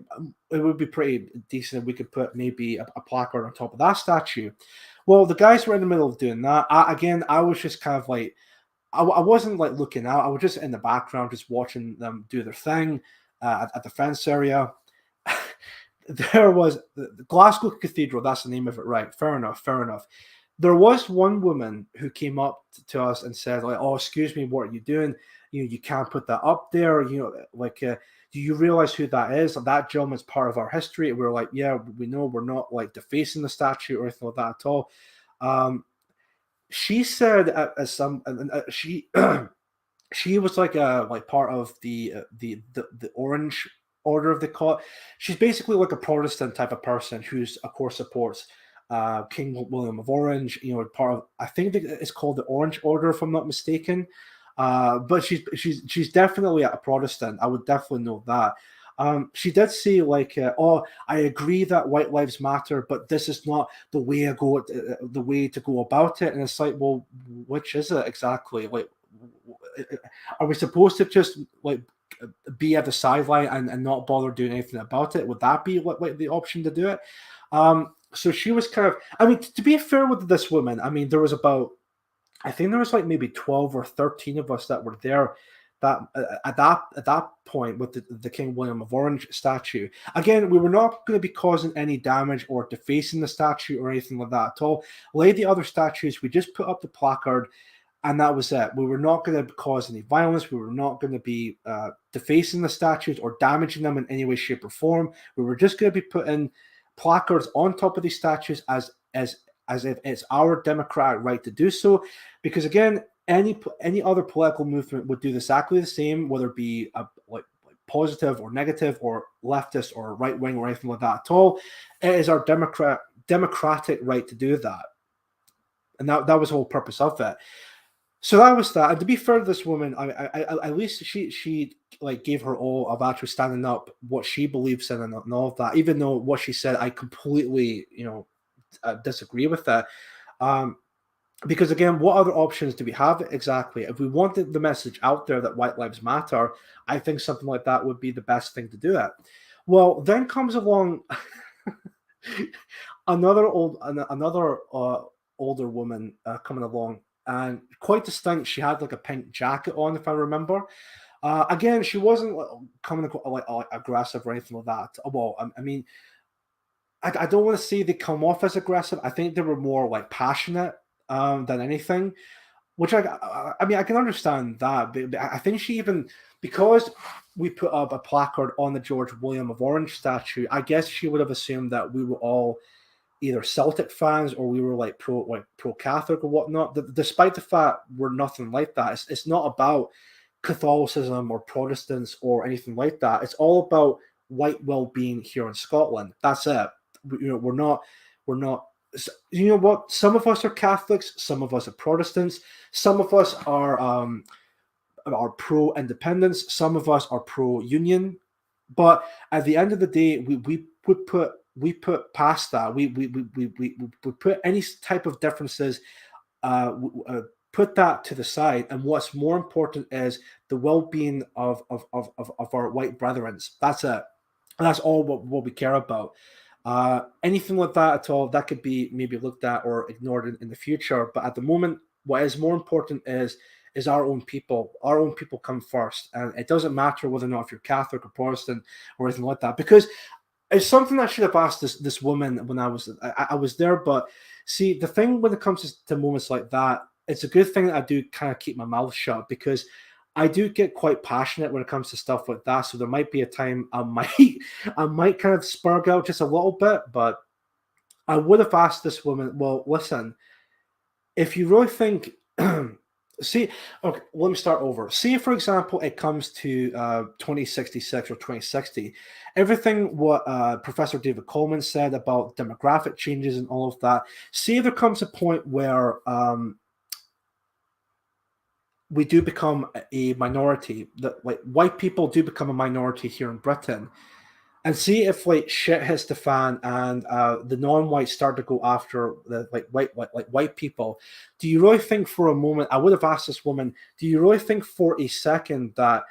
pretty decent if we could put maybe a placard on top of that statue. Well, the guys were in the middle of doing that. I was just kind of like, I wasn't like looking out. I was just in the background, just watching them do their thing at the fence area. There was the Glasgow Cathedral. That's the name of it, right? Fair enough. There was one woman who came up to us and said, like, "Oh, excuse me, what are you doing? You can't put that up there. Do you realize who that is? That gentleman's part of our history." And we were like, "Yeah, we know. We're not like defacing the statue or anything like that at all." She said, she was like part of the Orange Order of the Call. She's basically like a Protestant type of person who's, of course, supports King William of Orange. Part of, I think it's called the Orange Order, if I'm not mistaken. But she's definitely a Protestant. I would definitely know that. She did say like, "Oh, I agree that white lives matter, but this is not the way to go about it." And it's like, well, which is it exactly? Like, are we supposed to just like be at the sideline and not bother doing anything about it? Would that be like the option to do it? So she was kind of, I mean, to be fair with this woman, I mean, there was about, I think there was like maybe 12 or 13 of us that were there that at that point with the King William of Orange statue. Again, we were not going to be causing any damage or defacing the statue or anything like that at all. Like the other statues, we just put up the placard and that was it. We were not going to cause any violence. We were not going to be defacing the statues or damaging them in any way, shape, or form. We were just going to be putting placards on top of these statues as if it's our democratic right to do so. Because again, any other political movement would do exactly the same, whether it be like positive or negative or leftist or right wing or anything like that at all. It is our democratic right to do that, and that was the whole purpose of it. So that was that. And to be fair to this woman, I at least she like gave her all of actually standing up what she believes in and all of that. Even though what she said, I completely disagree with that. Because again, what other options do we have exactly? If we wanted the message out there that white lives matter, I think something like that would be the best thing to do it. Well, then comes along another older woman coming along, and quite distinct. She had like a pink jacket on, if I remember. Again, she wasn't coming like aggressive or anything like that. Well, I mean, I don't want to say they come off as aggressive. I think they were more like passionate than anything, which I mean, I can understand that. But I think she even, because we put up a placard on the George William of Orange statue, I guess she would have assumed that we were all either Celtic fans or we were like pro Catholic or whatnot. Despite the fact we're nothing like that. It's not about Catholicism or Protestants or anything like that. It's all about white well-being here in Scotland. That's it. We're not. You know what? Some of us are Catholics. Some of us are Protestants. Some of us are pro-independence. Some of us are pro-union. But at the end of the day, we put past that. We put any type of differences, put that to the side. And what's more important is the well-being of our white brethren. That's it. And that's all what we care about. Anything like that at all, that could be maybe looked at or ignored in the future. But at the moment, what is more important is our own people. Our own people come first. And it doesn't matter whether or not if you're Catholic or Protestant or anything like that. Because it's something I should have asked this woman when I was there. But see, the thing when it comes to moments like that, it's a good thing that I do kind of keep my mouth shut, because I do get quite passionate when it comes to stuff like that. So there might be a time I might kind of spurg out just a little bit, but I would have asked this woman, well, listen, if you really think, see, okay, let me start over. See, for example, it comes to 2066 or 2060, everything what Professor David Coleman said about demographic changes and all of that, see, there comes a point where we do become a minority, that like white people do become a minority here in Britain. And see if like shit hits the fan and the non-whites start to go after the white people. Do you really think for a moment? I would have asked this woman. Do you really think for a second that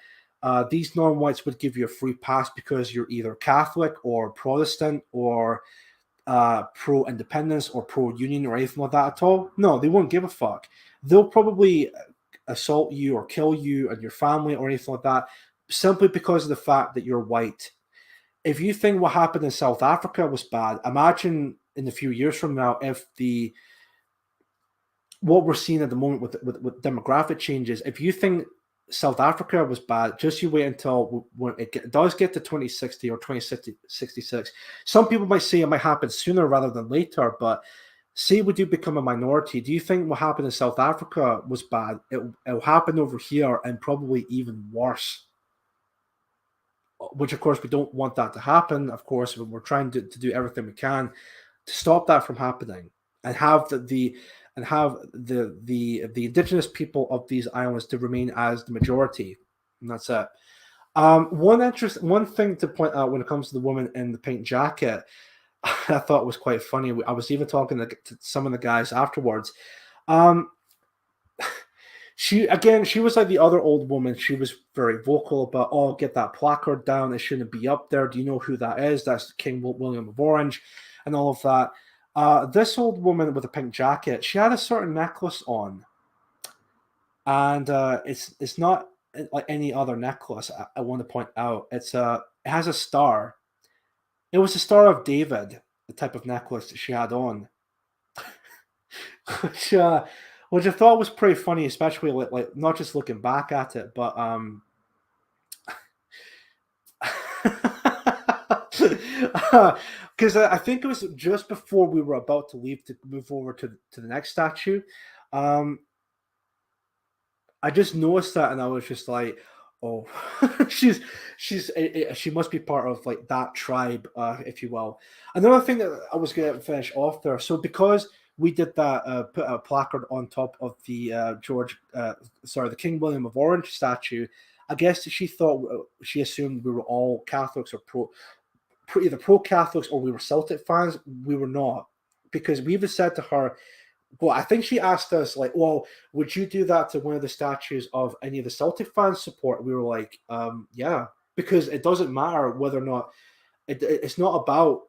these non-whites would give you a free pass because you're either Catholic or Protestant or pro-independence or pro-union or anything like that at all? No, they won't give a fuck. They'll probably assault you or kill you and your family or anything like that simply because of the fact that you're white. If you think what happened in South Africa was bad, imagine in a few years from now if what we're seeing at the moment with demographic changes. If you think South Africa was bad, just you wait until when it does get to 2060 or 2066. Some people might say it might happen sooner rather than later, but say we do become a minority. Do you think what happened in South Africa was bad? It'll happen over here and probably even worse. Which, of course, we don't want that to happen. Of course, we're trying to do everything we can to stop that from happening and have the indigenous people of these islands to remain as the majority. And that's it. One thing to point out when it comes to the woman in the pink jacket, I thought was quite funny. I was even talking to some of the guys afterwards. She was like the other old woman. She was very vocal about, oh, get that placard down. It shouldn't be up there. Do you know who that is? That's King William of Orange and all of that. This old woman with a pink jacket, she had a certain necklace on. And it's not like any other necklace, I want to point out. It has a star. It was the Star of David, the type of necklace that she had on. Which I thought was pretty funny, especially like not just looking back at it, but because I think it was just before we were about to leave to move over to the next statue. I just noticed that, and I was just like, oh, she must be part of like that tribe, if you will. Another thing that I was going to finish off there. So because we did that, put a placard on top of the the King William of Orange statue. I guess she assumed we were all Catholics or either pro-Catholics or we were Celtic fans. We were not, because we even said to her, well, I think she asked us, like, well, would you do that to one of the statues of any of the Celtic fans support? We were like, yeah, because it doesn't matter whether or not it's not about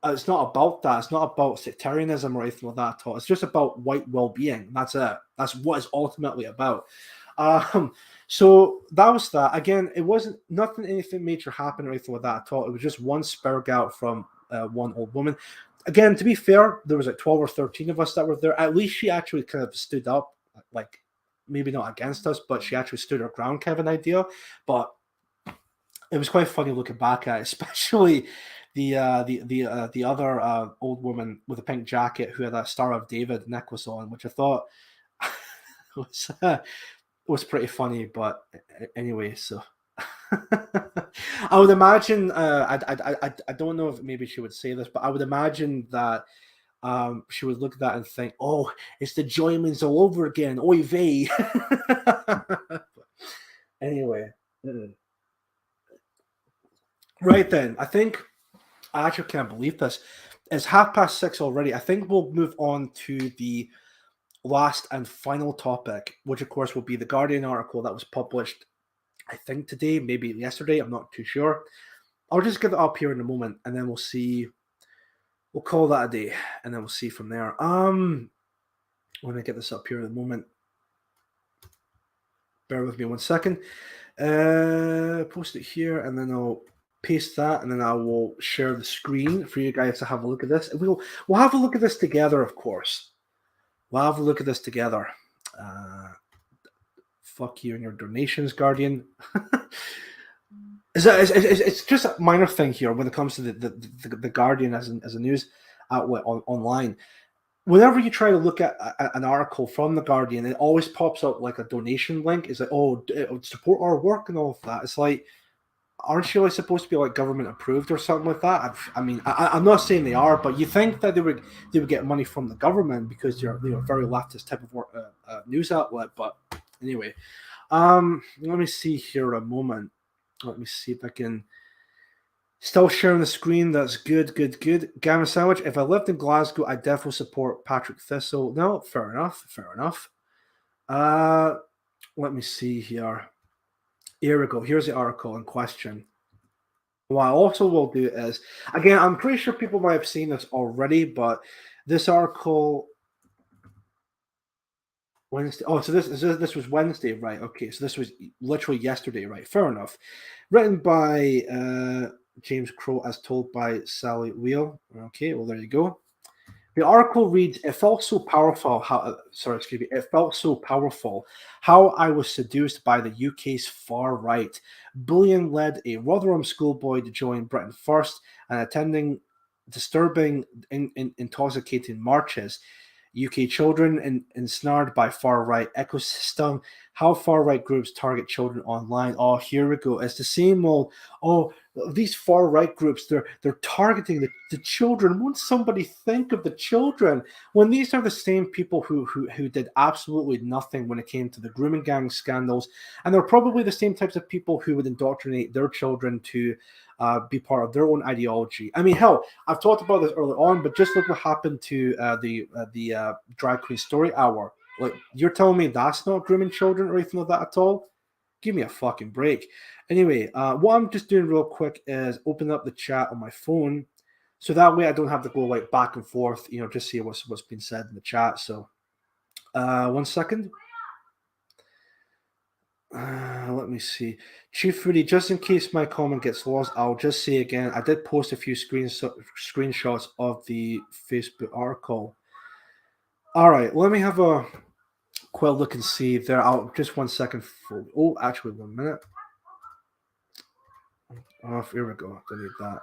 that. It's not about sectarianism or anything like that at all. It's just about white well-being. That's it. That's what it's ultimately about. So that was that. Again, it wasn't anything major happened or anything like that at all. It was just one spurg out from one old woman. Again, to be fair, there was like 12 or 13 of us that were there. At least she actually kind of stood up, like maybe not against us, but she actually stood her ground, kind of an idea. But it was quite funny looking back at it, especially the other old woman with a pink jacket who had that Star of David necklace on, which I thought was pretty funny. But anyway, so I would imagine I don't know if maybe she would say this, but I would imagine that she would look at that and think, oh, it's the Joymans all over again. Oy vey. Anyway. Right then, I think I actually can't believe this. It's 6:30 already. I think we'll move on to the last and final topic, which of course will be the Guardian article that was published, I think today, maybe yesterday. I'm not too sure. I'll just get it up here in a moment, and then we'll see. We'll call that a day, and then we'll see from there. Let me get this up here in a moment. Bear with me 1 second. Post it here, and then I'll paste that, and then I will share the screen for you guys to have a look at this. And we'll have a look at this together, of course. We'll have a look at this together. Fuck you and your donations, Guardian. It's just a minor thing here when it comes to the Guardian as a news outlet online. Whenever you try to look at an article from the Guardian, it always pops up like a donation link. It's like, oh, support our work and all of that. It's like, aren't you like supposed to be like government approved or something like that? I'm not saying they are, but you think that they would get money from the government because they're a very leftist type of news outlet. But anyway, let me see here a moment. Let me see if I can. Still sharing the screen. That's good. Gamma Sandwich. If I lived in Glasgow, I'd definitely support Patrick Thistle. No, fair enough. Let me see here. Here we go. Here's the article in question. What I also will do is, again, I'm pretty sure people might have seen this already, but this article Wednesday. Oh, so this was Wednesday, right? Okay, so this was literally yesterday, right? Fair enough. Written by James Crow, as told by Sally Wheel. Okay, well there you go. The article reads, "It felt so powerful It felt so powerful how I was seduced by the UK's far right. Bullion led a Rotherham schoolboy to join Britain First and attending disturbing, intoxicating marches. UK children ensnared by far right ecosystem. How far right groups target children online." Oh, here we go. It's the same old. Oh, these far right groups, they're targeting the children. Won't somebody think of the children when these are the same people who did absolutely nothing when it came to the grooming gang scandals, and they're probably the same types of people who would indoctrinate their children to be part of their own ideology. I mean, hell, I've talked about this earlier on, but just look what happened to the Drag Queen Story Hour. Like, you're telling me that's not grooming children or anything like that at all? Give me a fucking break. Anyway, what I'm just doing real quick is open up the chat on my phone, so that way I don't have to go like back and forth, just see what's been said in the chat. So, 1 second. Let me see. Chief Rudy, just in case my comment gets lost, I'll just say again, I did post a few screenshots of the Facebook article. All right, let me have a quick look and see if there. Just 1 second. Oh, actually, 1 minute. Oh, here we go. Delete that.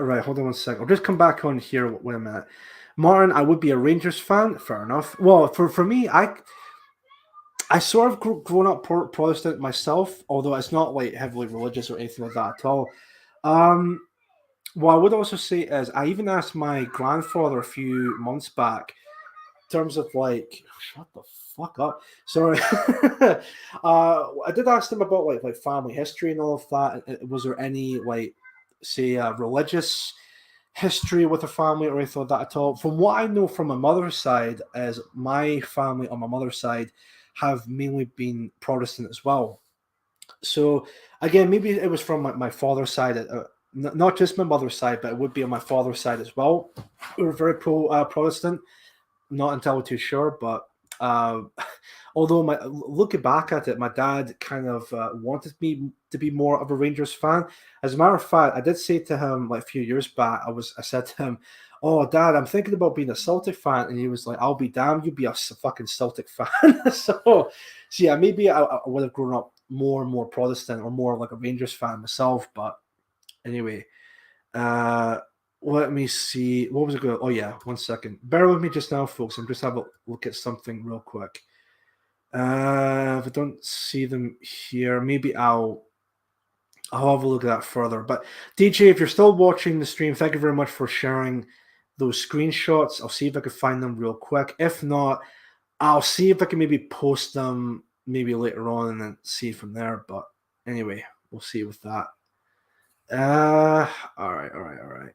Right, hold on 1 second. I'll just come back on here. Wait a minute. Martin, I would be a Rangers fan. Fair enough. Well, for me, I sort of grown up Protestant myself, although it's not like heavily religious or anything like that at all. What I would also say is I even asked my grandfather a few months back in terms of like, shut the fuck up. Sorry. I did ask him about like family history and all of that. Was there any like, say, religious history with a family or anything like that at all? From what I know from my mother's side, is my family on my mother's side have mainly been Protestant as well. So again, maybe it was from my father's side, not just my mother's side, but it would be on my father's side as well. We were very Protestant. Not entirely too sure, but although looking back at it, my dad kind of wanted me to be more of a Rangers fan. As a matter of fact, I did say to him like a few years back, I said to him, "Oh, Dad, I'm thinking about being a Celtic fan," and he was like, "I'll be damned, you be a fucking Celtic fan." so yeah, maybe I would have grown up more and more Protestant or more like a Rangers fan myself. But anyway, let me see. What was it going? Oh yeah, 1 second. Bear with me just now, folks. I'm just having a look at something real quick. If I don't see them here, maybe I'll have a look at that further. But DJ, if you're still watching the stream, thank you very much for sharing those screenshots. I'll see if I can find them real quick. If not, I'll see if I can maybe post them maybe later on and then see from there. But anyway, we'll see with that. All right.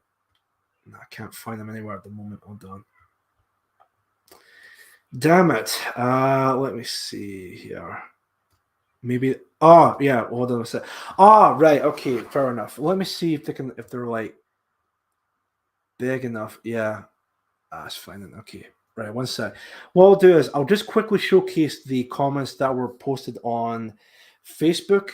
No, I can't find them anywhere at the moment. Hold on. Damn it. Let me see here. Maybe. Oh, yeah. Hold on a sec. Oh, right. Okay. Fair enough. Let me see if they're like big enough. Yeah. That's fine then. Okay. Right. 1 sec. What I'll do is I'll just quickly showcase the comments that were posted on Facebook.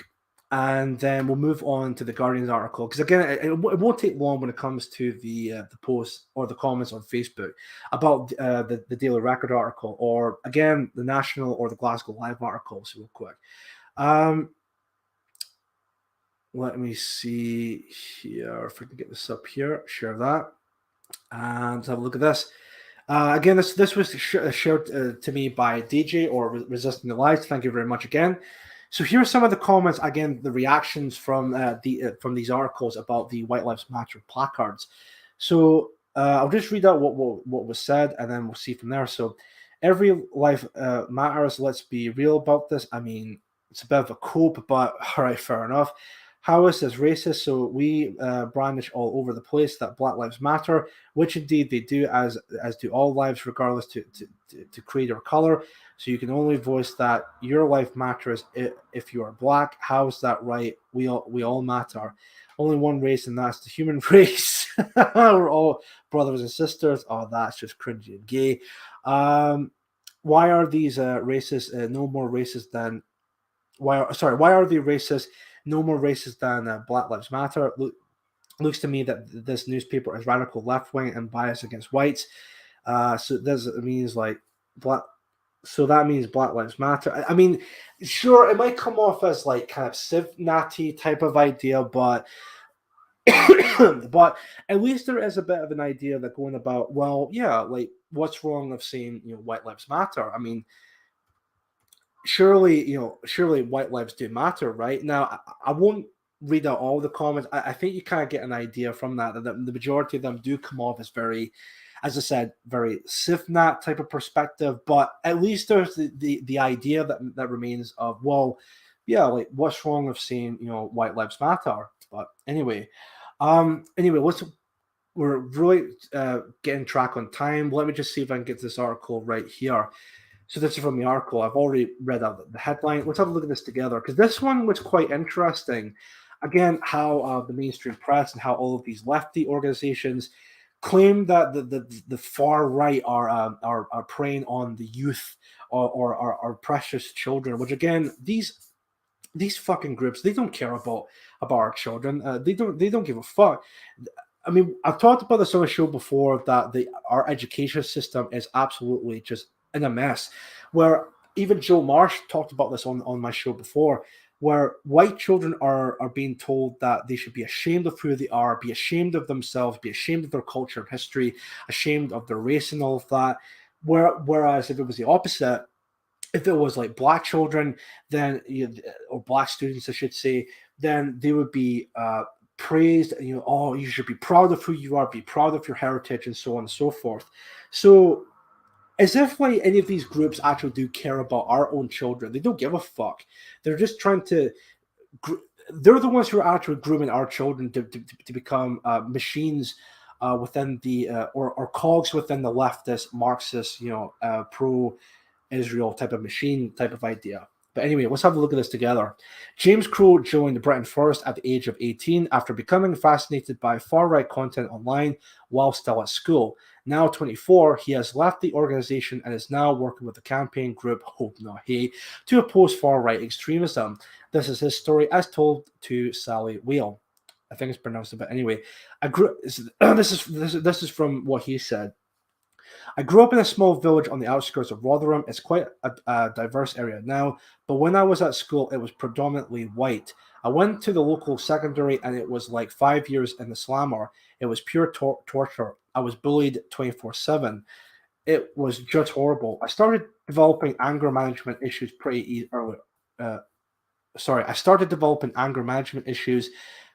and then we'll move on to the Guardian's article, because again, it won't take long when it comes to the posts or the comments on Facebook about the Daily Record article, or again the National or the Glasgow Live articles. Real quick, let me see here if we can get this up here. Share that, and let's have a look at this. Again, this was shared to me by DJ or Resisting the Lies. Thank you very much again. So here's some of the comments, again, the reactions from these articles about the White Lives Matter placards. So I'll just read out what was said, and then we'll see from there. So every life matters. Let's be real about this. I mean, it's a bit of a cope, but all right, fair enough. How is this racist? So we brandish all over the place that Black Lives Matter, which indeed they do, as do all lives, regardless to creed or color. So you can only voice that your life matters if you are Black. How is that right? We all matter. Only one race, and that's the human race. We're all brothers and sisters. Oh, that's just cringy and gay. Why are these racists no more racist than? Why are they racist? No more racist than Black Lives Matter. Looks to me that this newspaper is radical left wing and biased against whites. So this means like black. So that means Black Lives Matter. I mean, sure, it might come off as like kind of civ natty type of idea, but but at least there is a bit of an idea that going about. Well, yeah, like what's wrong of saying White Lives Matter? I mean, surely white lives do matter, right? Now, I won't read out all the comments. I think you kind of get an idea from that the majority of them do come off as very, as I said, very CIFNAT type of perspective, but at least there's the idea that remains of, well, yeah, like what's wrong of saying, White Lives Matter? But anyway, we're really getting track on time. Let me just see if I can get this article right here. So this is from the article. I've already read out the headline. Let's have a look at this together, because this one was quite interesting. Again, how the mainstream press and how all of these lefty organizations claim that the far right are preying on the youth or our precious children. Which again, these fucking groups, they don't care about our children. They don't give a fuck. I mean, I've talked about this on the show before that our education system is absolutely just in a mess, where even Joe Marsh talked about this on my show before, where white children are being told that they should be ashamed of who they are, be ashamed of themselves, be ashamed of their culture and history, ashamed of their race and all of that. Whereas if it was the opposite, if it was like Black children, then or Black students, I should say, then they would be praised. Oh, you should be proud of who you are, be proud of your heritage, and so on and so forth. So, as if like any of these groups actually do care about our own children. They don't give a fuck. They're just trying to. They're the ones who are actually grooming our children to become machines within the or cogs within the leftist Marxist, pro-Israel type of machine type of idea. But anyway, let's have a look at this together. James Crow joined Britain First at the age of 18 after becoming fascinated by far-right content online while still at school. Now 24, he has left the organization and is now working with the campaign group Hope Not Hate to oppose far-right extremism. This is his story as told to Sally Whale. I think it's pronounced a bit anyway. This is from what he said. I grew up in a small village on the outskirts of Rotherham. It's quite a diverse area now, but when I was at school, it was predominantly white. I went to the local secondary and it was like 5 years in the slammer. It was pure torture. I was bullied 24/7. It was just horrible. I started developing anger management issues pretty early. I started developing anger management issues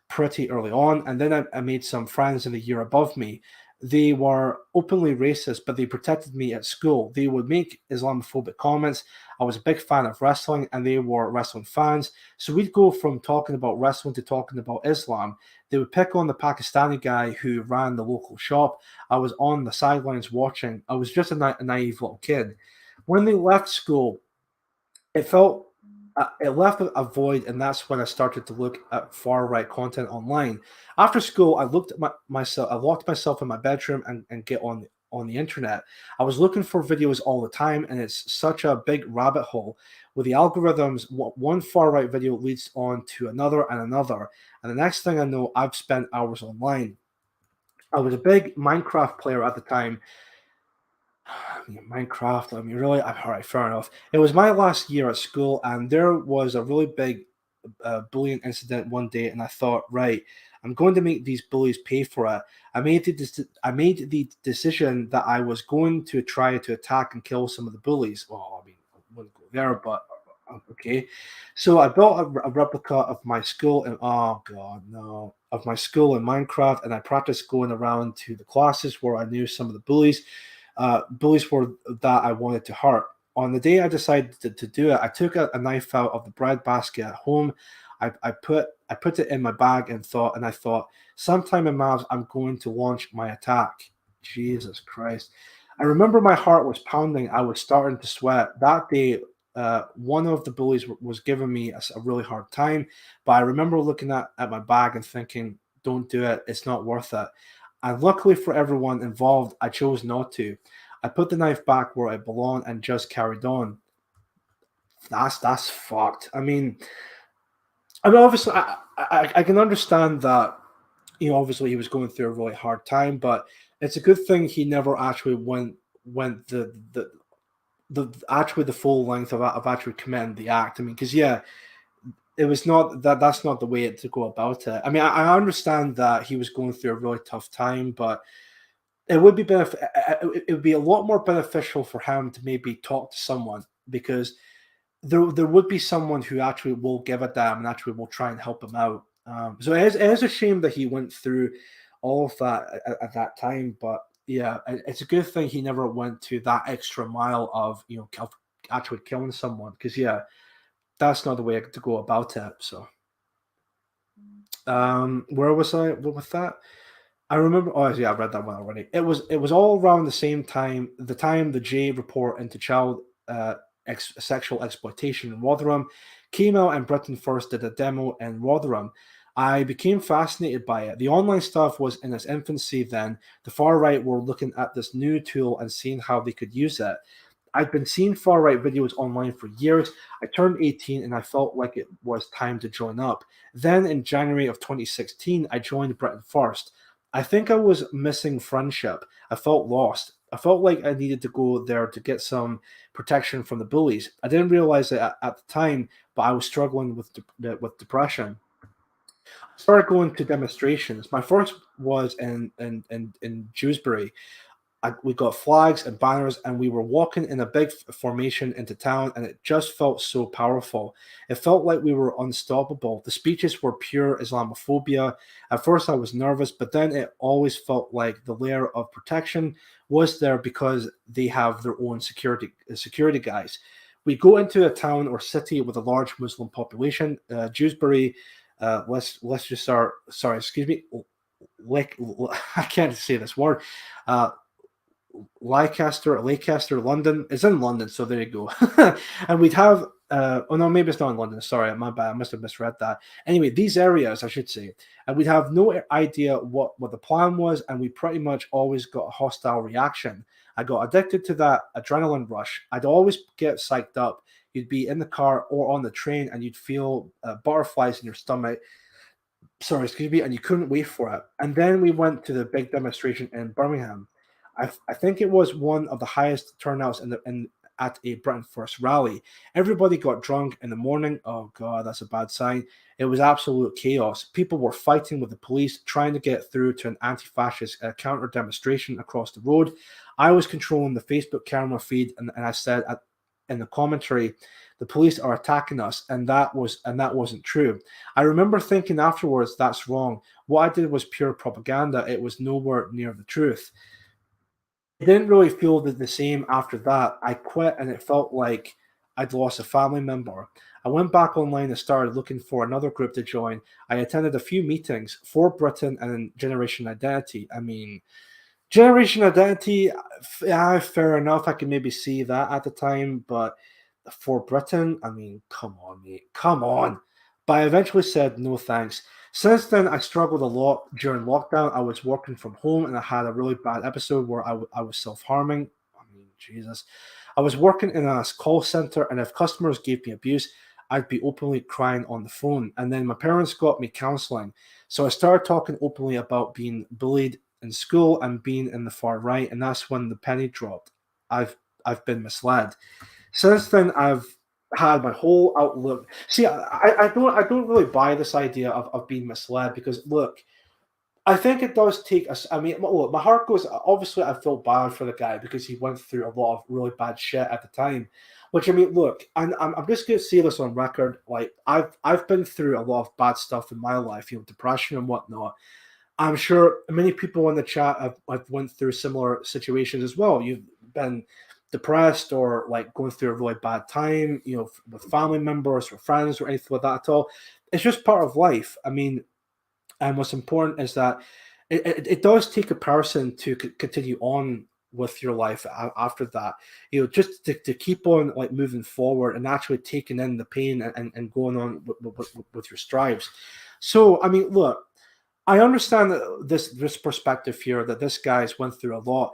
pretty early on, and then I made some friends in the year above me. They were openly racist, but they protected me at school. They would make Islamophobic comments. I was a big fan of wrestling, and they were wrestling fans. So we'd go from talking about wrestling to talking about Islam. They would pick on the Pakistani guy who ran the local shop. I was on the sidelines watching. I was just a naive little kid. When they left school, it left a void, and that's when I started to look at far-right content online. After school, I locked myself in my bedroom and get on on the internet. I was looking for videos all the time, and it's such a big rabbit hole with the algorithms. One far right video leads on to another and another, and the next thing I know, I've spent hours online. I was a big Minecraft player at the time. Minecraft, really? All right, fair enough. It was my last year at school, and there was a really big bullying incident one day, and I thought, right, I'm going to make these bullies pay for it. I made the decision that I was going to try to attack and kill some of the bullies. Well, I wouldn't go there, but okay. So I built a replica of my school, and oh god, no, of my school in Minecraft, and I practiced going around to the classes where I knew some of the bullies. Bullies were that I wanted to hurt. On the day I decided to do it, I took a knife out of the bread basket at home. I put it in my bag and I thought, sometime in Mavs, I'm going to launch my attack. Jesus Christ. I remember my heart was pounding. I was starting to sweat. That day, one of the bullies was giving me a really hard time, but I remember looking at my bag and thinking, don't do it. It's not worth it. And luckily for everyone involved, I chose not to. I put the knife back where it belonged and just carried on. That's fucked. Obviously, I can understand that. Obviously, he was going through a really hard time, but it's a good thing he never actually went the full length of actually committing the act. Because it was not that's not the way to go about it. I understand that he was going through a really tough time, but it would be a lot more beneficial for him to maybe talk to someone, because there would be someone who actually will give a damn and actually will try and help him out. So it is a shame that he went through all of that at that time, but yeah, it's a good thing he never went to that extra mile of actually killing someone, because that's not the way to go about it. So, where was I with that? I remember. Oh, yeah, I read that one already. It was all around the same time. The time the J report into child sexual exploitation in Rotherham came out, and Britain First did a demo in Rotherham. I became fascinated by it. The online stuff was in its infancy then. The far right were looking at this new tool and seeing how they could use it. I'd been seeing far-right videos online for years. I turned 18 and I felt like it was time to join up. Then in January of 2016, I joined Britain First. I think I was missing friendship. I felt lost. I felt like I needed to go there to get some protection from the bullies. I didn't realize it at the time, but I was struggling with depression. I started going to demonstrations. My first was in Dewsbury. We got flags and banners, and we were walking in a big formation into town, and it just felt so powerful. It felt like we were unstoppable. The speeches were pure Islamophobia. At first I was nervous, but then it always felt like the layer of protection was there because they have their own security guys. We go into a town or city with a large Muslim population. Dewsbury, Leicester, I can't say this word. Leicester, London. It's in London, so there you go. And we'd have, oh no, maybe it's not in London. Sorry, my bad. I must have misread that. Anyway, these areas, I should say, and we'd have no idea what the plan was, and we pretty much always got a hostile reaction. I got addicted to that adrenaline rush. I'd always get psyched up. You'd be in the car or on the train, and you'd feel butterflies in your stomach. Sorry, excuse me, and you couldn't wait for it. And then we went to the big demonstration in Birmingham. I think it was one of the highest turnouts at a Britain First rally. Everybody got drunk in the morning. Oh God, that's a bad sign. It was absolute chaos. People were fighting with the police, trying to get through to an anti-fascist counter demonstration across the road. I was controlling the Facebook camera feed, and I said in the commentary, the police are attacking us, and that wasn't true. I remember thinking afterwards, that's wrong. What I did was pure propaganda. It was nowhere near the truth. It didn't really feel the same after that. I quit, and it felt like I'd lost a family member. I went back online and started looking for another group to join. I attended a few meetings for Britain and Generation Identity. Generation Identity, fair enough. I can maybe see that at the time, but for Britain, come on, mate. Come on. But I eventually said no thanks. Since then, I struggled a lot during lockdown. I was working from home and I had a really bad episode where I was self-harming. I mean, Jesus. I was working in a call center, and if customers gave me abuse, I'd be openly crying on the phone. And then my parents got me counseling. So I started talking openly about being bullied in school and being in the far right, and that's when the penny dropped. I've been misled. Since then, I've had my whole outlook. See, I don't really buy this idea of being misled, because look, I think it does take us. I mean, look, my heart goes. Obviously, I feel bad for the guy because he went through a lot of really bad shit at the time. Which, I mean, look, I'm just going to say this on record. Like, I've been through a lot of bad stuff in my life, depression and whatnot. I'm sure many people in the chat have went through similar situations as well. You've been depressed or like going through a really bad time, with family members or friends or anything like that at all. It's just part of life. I mean, and what's important is that it does take a person to continue on with your life after that, just to keep on like moving forward and actually taking in the pain and going on with your strives. So, I mean, look, I understand that this perspective here, that this guy's went through a lot.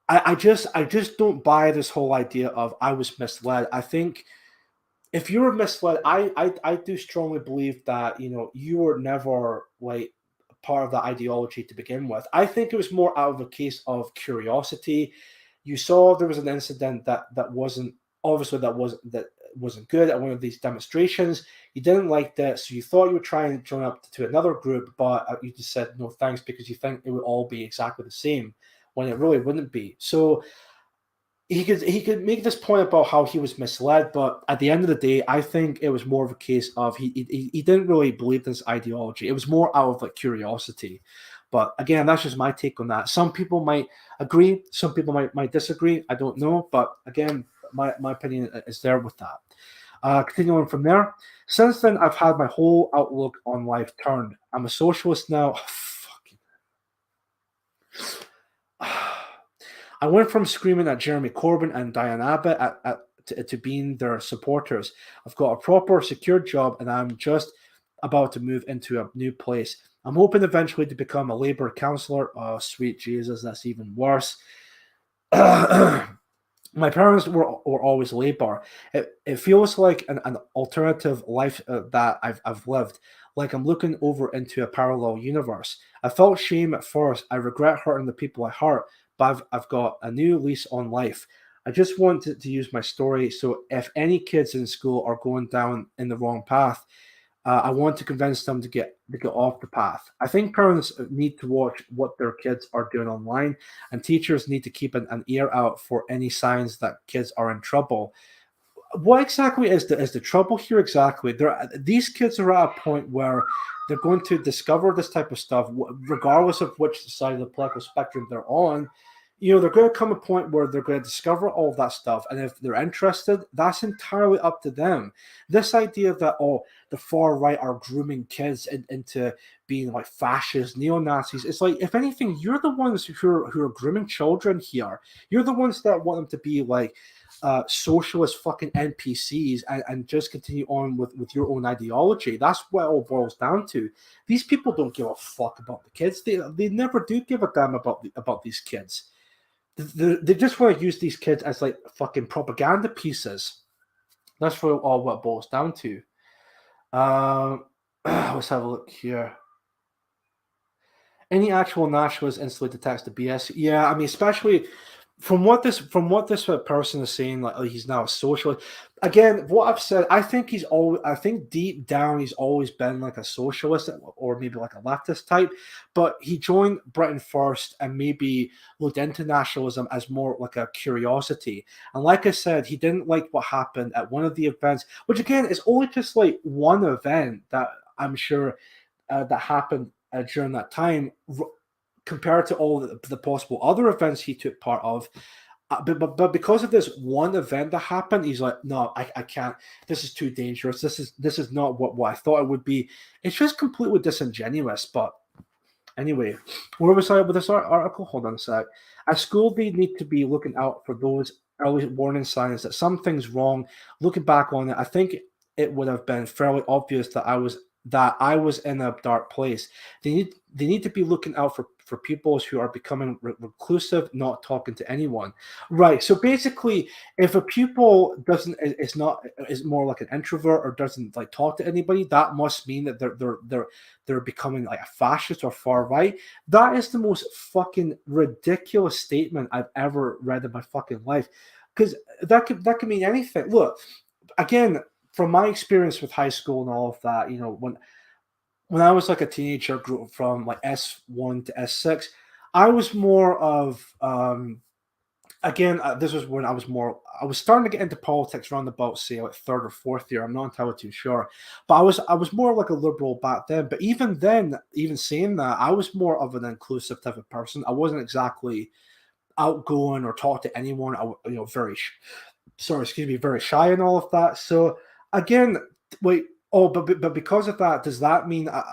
I just don't buy this whole idea of I was misled. I think if you were misled, I do strongly believe that you were never like part of that ideology to begin with. I think it was more out of a case of curiosity. You saw there was an incident that wasn't good at one of these demonstrations. You didn't like that, so you thought you would try and join up to another group, but you just said no thanks because you think it would all be exactly the same when it really wouldn't be. So he could make this point about how he was misled, but at the end of the day, I think it was more of a case of he didn't really believe this ideology. It was more out of like curiosity. But again, that's just my take on that. Some people might agree, some people might disagree. I don't know, but again, my opinion is there with that. Continuing from there, since then I've had my whole outlook on life turned. I'm a socialist now. I went from screaming at Jeremy Corbyn and Diane Abbott to being their supporters. I've got a proper, secure job, and I'm just about to move into a new place. I'm hoping eventually to become a Labour councillor. Oh, sweet Jesus, that's even worse. My parents were always Labour. It feels like an alternative life that I've lived, like I'm looking over into a parallel universe. I felt shame at first. I regret hurting the people I hurt, but I've got a new lease on life. I just want to use my story, so if any kids in school are going down in the wrong path, I want to convince them to get off the path. I think parents need to watch what their kids are doing online, and teachers need to keep an ear out for any signs that kids are in trouble. What exactly is the trouble here exactly? These kids are at a point where they're going to discover this type of stuff, regardless of which side of the political spectrum they're on. They're going to come a point where they're going to discover all of that stuff, and if they're interested, that's entirely up to them. This idea that the far right are grooming kids into being like fascists, neo-Nazis, it's like, if anything, you're the ones who are grooming children here. You're the ones that want them to be like socialist fucking NPCs and just continue on with your own ideology. That's what it all boils down to. These people don't give a fuck about the kids. They never do give a damn about these kids. They just want to use these kids as like fucking propaganda pieces. That's really all what it boils down to. Let's have a look here. Any actual nationalists instantly detects the BS? Yeah, I mean, especially from what this person is saying, like, oh, he's now a socialist. Again, what I've said, I think deep down he's always been like a socialist or maybe like a leftist type, but he joined Britain First and maybe looked into nationalism as more like a curiosity. And like I said, he didn't like what happened at one of the events, which again is only just like one event that I'm sure that happened during that time, compared to all the possible other events he took part of. But because of this one event that happened, he's like, no, I can't. This is too dangerous. This is not what I thought it would be. It's just completely disingenuous. But anyway, where was I with this article? Hold on a sec. At school, they need to be looking out for those early warning signs that something's wrong. Looking back on it, I think it would have been fairly obvious that I was that I was in a dark place. They need to be looking out for pupils who are becoming reclusive, not talking to anyone. Right. So basically, if a pupil is more like an introvert or doesn't like talk to anybody, that must mean that they're becoming like a fascist or far right. That is the most fucking ridiculous statement I've ever read in my fucking life. Because that could mean anything. Look, again, from my experience with high school and all of that, you know, when I was like a teenager, grew from like S1 to S6, I was more of this was when I was starting to get into politics around about say like third or fourth year. I'm not entirely too sure, but I was more like a liberal back then. But even then, even saying that, I was more of an inclusive type of person. I wasn't exactly outgoing or talk to anyone. Very shy and all of that. So again, wait. Oh, but because of that, does that mean that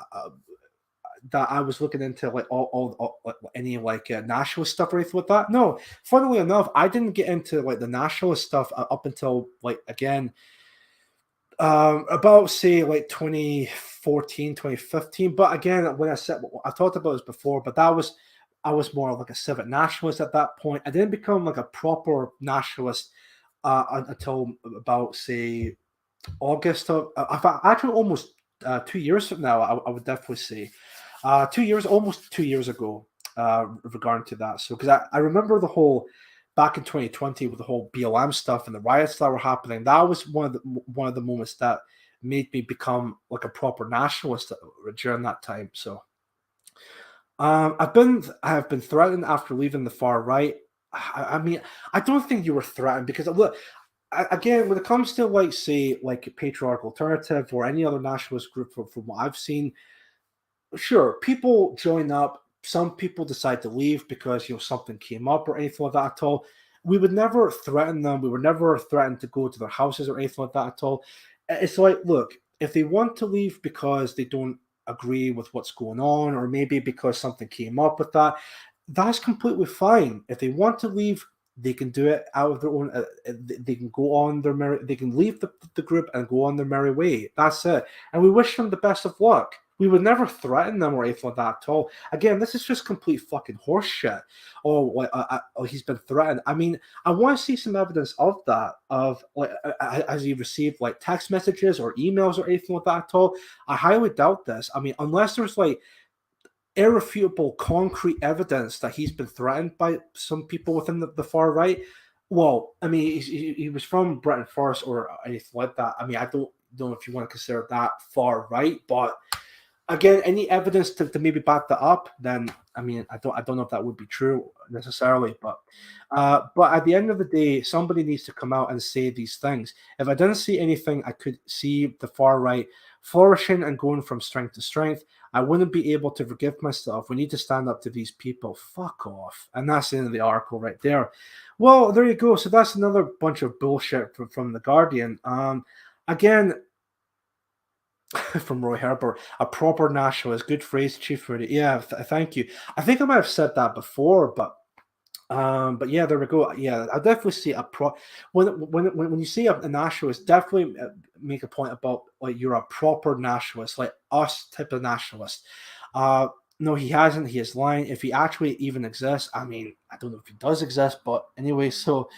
I was looking into like all any like nationalist stuff or anything like that? No. Funnily enough, I didn't get into like the nationalist stuff up until like again about say like 2014, 2015. But again, when I talked about this before, but I was more like a civic nationalist at that point. I didn't become like a proper nationalist until about say August of actually almost 2 years from now. I would definitely say 2 years, almost 2 years ago, regarding to that. So because I remember the whole back in 2020 with the whole BLM stuff and the riots that were happening. That was one of the moments that made me become like a proper nationalist during that time. So I have been threatened after leaving the far right. I mean, I don't think you were threatened because look, again, when it comes to like say like Patriarchal Alternative or any other nationalist group, from what I've seen, sure, people join up. Some people decide to leave because something came up or anything like that at all. We would never threaten them. We were never threatened to go to their houses or anything like that at all. It's like, look, if they want to leave because they don't agree with what's going on, or maybe because something came up with that, that's completely fine. If they want to leave, they can do it out of their own. They can go on their merry. They can leave the group and go on their merry way. That's it. And we wish them the best of luck. We would never threaten them or anything like that at all. Again, this is just complete fucking horse shit. Oh, he's been threatened. I mean, I want to see some evidence of that. Of like, has he received like text messages or emails or anything like that at all? I highly doubt this. I mean, unless there's like irrefutable, concrete evidence that he's been threatened by some people within the far right. Well, I mean, he was from Bretton Forest or anything like that. I mean, I don't know if you want to consider that far right, but again, any evidence to maybe back that up, then I mean, I don't know if that would be true necessarily, but at the end of the day, somebody needs to come out and say these things. If I didn't see anything, I could see the far right flourishing and going from strength to strength. I wouldn't be able to forgive myself. We need to stand up to these people. Fuck off. And that's the end of the article right there. Well, there you go. So that's another bunch of bullshit from The Guardian. Again, from Roy Herbert, a proper nationalist. Good phrase, Chief Moody. Yeah, thank you. I think I might have said that before, but yeah, there we go. Yeah, I definitely see when you see a nationalist, definitely make a point about like you're a proper nationalist, like us type of nationalist. No, he hasn't. He is lying. If he actually even exists, I mean, I don't know if he does exist, but anyway, so.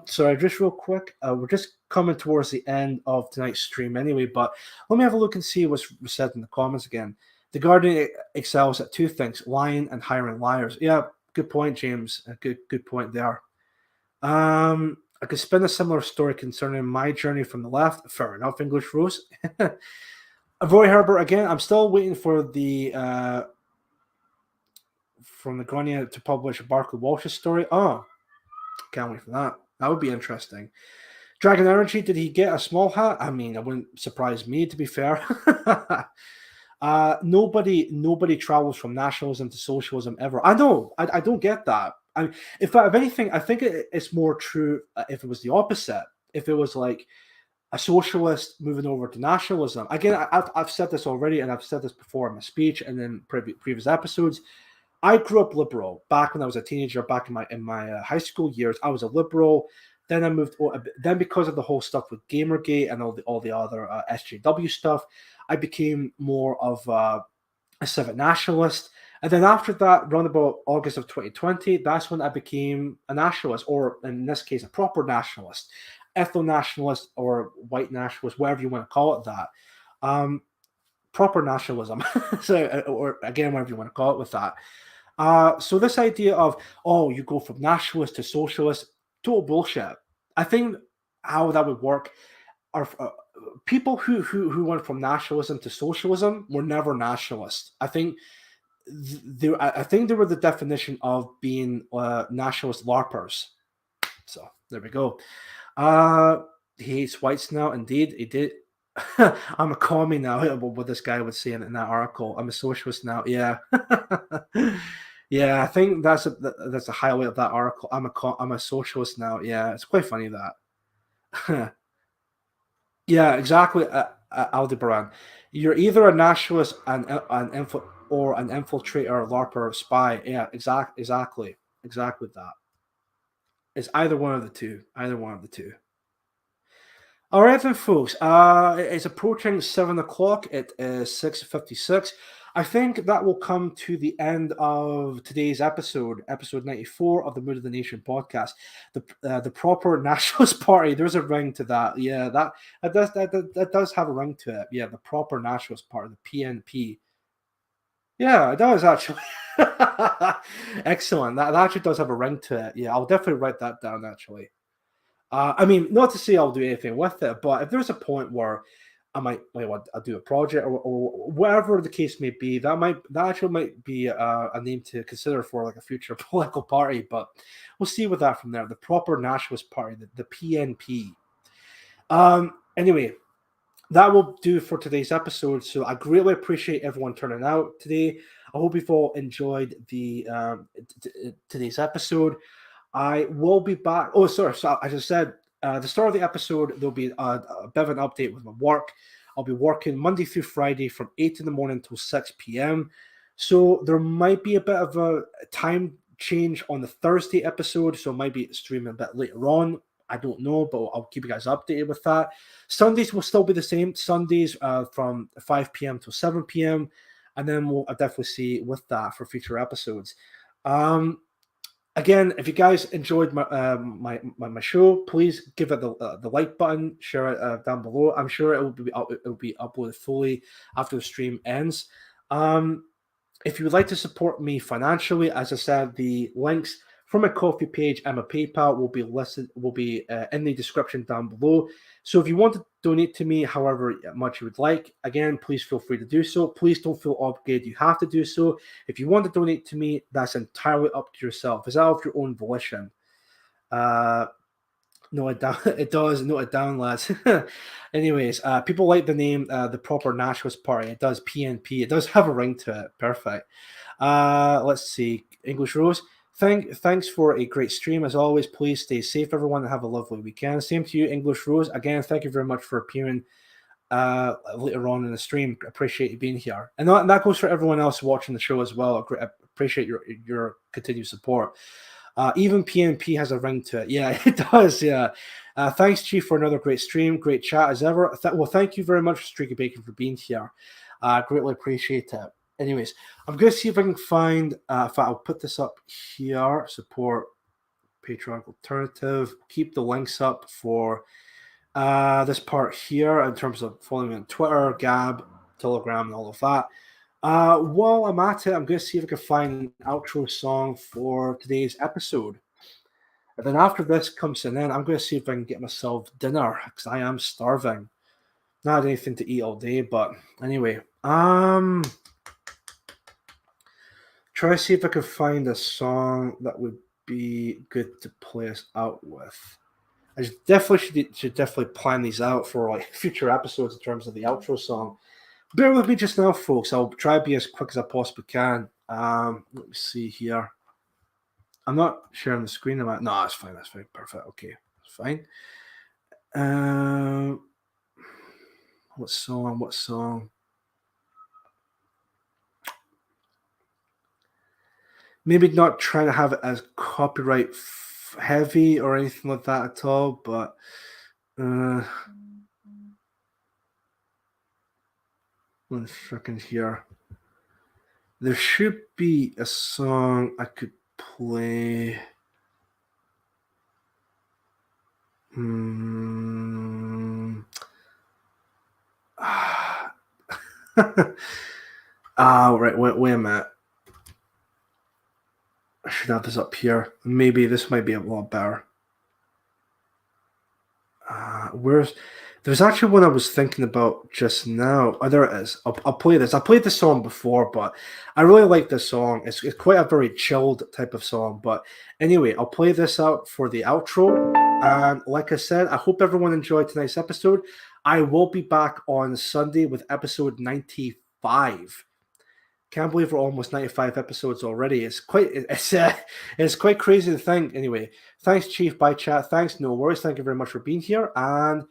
Sorry, just real quick. We're just coming towards the end of tonight's stream anyway, but let me have a look and see what's said in the comments again. The Guardian excels at two things: lying and hiring liars. Yeah, good point, James. Good point there. I could spin a similar story concerning my journey from the left. Fair enough, English Rose. Roy Herbert again. I'm still waiting for the from the Guardian to publish Barclay Walsh's story. Oh. Can't wait for that. That would be interesting. Dragon Energy, did he get a small hat? I mean, it wouldn't surprise me, to be fair. Nobody travels from nationalism to socialism ever. I know. I don't get that. If anything, I think it's more true if it was the opposite. If it was like a socialist moving over to nationalism. Again, I've said this already, and I've said this before in my speech and in previous episodes. I grew up liberal back when I was a teenager. Back in my high school years, I was a liberal. Then I moved. Then because of the whole stuff with Gamergate and all the other SJW stuff, I became more of a civic nationalist. And then after that, around about August of 2020, that's when I became a nationalist, or in this case, a proper nationalist, ethno-nationalist, or white nationalist, whatever you want to call it. That proper nationalism, so or again, whatever you want to call it with that. So this idea of, oh, you go from nationalist to socialist, total bullshit. I think how that would work are people who went from nationalism to socialism were never nationalists. I think they were the definition of being nationalist LARPers. So there we go. He hates whites now. Indeed, he did. I'm a commie now. What this guy was saying in that article. I'm a socialist now. Yeah. Yeah, I think that's a highlight of that article. I'm a socialist now. Yeah, it's quite funny that. Yeah, exactly, Aldebaran. You're either a nationalist or an infiltrator, LARPer, spy. Yeah, exactly that. It's either one of the two. Either one of the two. All right, then, folks. It's approaching 7 o'clock. It is 6:56. I think that will come to the end of today's episode 94 of the Mood of the Nation podcast. The proper nationalist party. There's a ring to that. Yeah, that does have a ring to it. Yeah, the proper nationalist party, the PNP. Yeah, it does actually. Excellent. That actually does have a ring to it. Yeah, I'll definitely write that down actually. I mean, not to say I'll do anything with it, but if there's a point where I might want to do a project or whatever the case may be, that actually might be a name to consider for like a future political party. But we'll see with that from there. The proper nationalist party, the PNP. Anyway, that will do for today's episode. So I greatly appreciate everyone turning out today. I hope you've all enjoyed the today's episode. I will be back. Oh, sorry. So as I said, the start of the episode, there'll be a bit of an update with my work. I'll be working Monday through Friday from 8 in the morning until 6 p.m. So there might be a bit of a time change on the Thursday episode. So I might be streaming a bit later on. I don't know, but I'll keep you guys updated with that. Sundays will still be the same. Sundays from 5 p.m. to 7 p.m. And then we'll definitely see with that for future episodes. Again, if you guys enjoyed my show, please give it the like button, share it down below. I'm sure it will be uploaded fully after the stream ends. If you would like to support me financially, as I said, the links from my Ko-fi page and my PayPal will be in the description down below. So if you want to donate to me however much you would like, again, please feel free to do so. Please don't feel obligated. You have to do so. If you want to donate to me, that's entirely up to yourself. It's out of your own volition. Note it down. It does. Note it down, lads. Anyways, people like the name, the proper nationalist party. It does PNP. It does have a ring to it. Perfect. Let's see. English Rose. Thanks for a great stream. As always, please stay safe, everyone, and have a lovely weekend. Same to you, English Rose. Again, thank you very much for appearing later on in the stream. Appreciate you being here. And that goes for everyone else watching the show as well. I appreciate your continued support. Even PNP has a ring to it. Yeah, it does. Yeah. Thanks, Chief, for another great stream. Great chat as ever. Well, thank you very much, Streaky Bacon, for being here. Greatly appreciate it. Anyways, I'm going to see if I can find, I'll put this up here, support Patreon Alternative, keep the links up for this part here in terms of following me on Twitter, Gab, Telegram, and all of that. While I'm at it, I'm going to see if I can find an outro song for today's episode. And then after this comes to an end, I'm going to see if I can get myself dinner, because I am starving. Not anything to eat all day, but anyway. Try to see if I can find a song that would be good to play us out with. I should definitely plan these out for like future episodes in terms of the outro song. Bear with me just now, folks. I'll try to be as quick as I possibly can. Let me see here. I'm not sharing the screen. No, that's fine. That's fine. Perfect. Okay, that's fine. What song? Maybe not trying to have it as copyright heavy or anything like that at all, but one second here. There should be a song I could play. Right, wait a minute. I should have this up here. Maybe this might be a lot better. There's actually one I was thinking about just now. Oh, there it is. I'll play this. I played this song before, but I really like this song. It's quite a very chilled type of song. But anyway, I'll play this out for the outro. And like I said, I hope everyone enjoyed tonight's episode. I will be back on Sunday with episode 95. Can't believe we're almost 95 episodes already. It's quite crazy to think. Anyway, thanks, Chief. Bye, chat. Thanks. No worries. Thank you very much for being here. And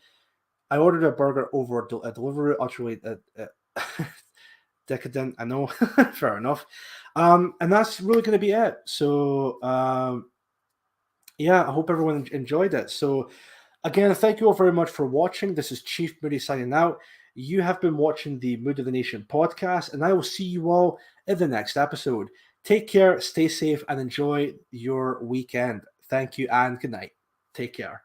I ordered a burger over a delivery. Utterly decadent. I know. Fair enough. And that's really going to be it. So, yeah, I hope everyone enjoyed it. So, again, thank you all very much for watching. This is Chief Moody signing out. You have been watching the Mood of the Nation podcast, and I will see you all in the next episode. Take care, stay safe, and enjoy your weekend. Thank you, and good night. Take care.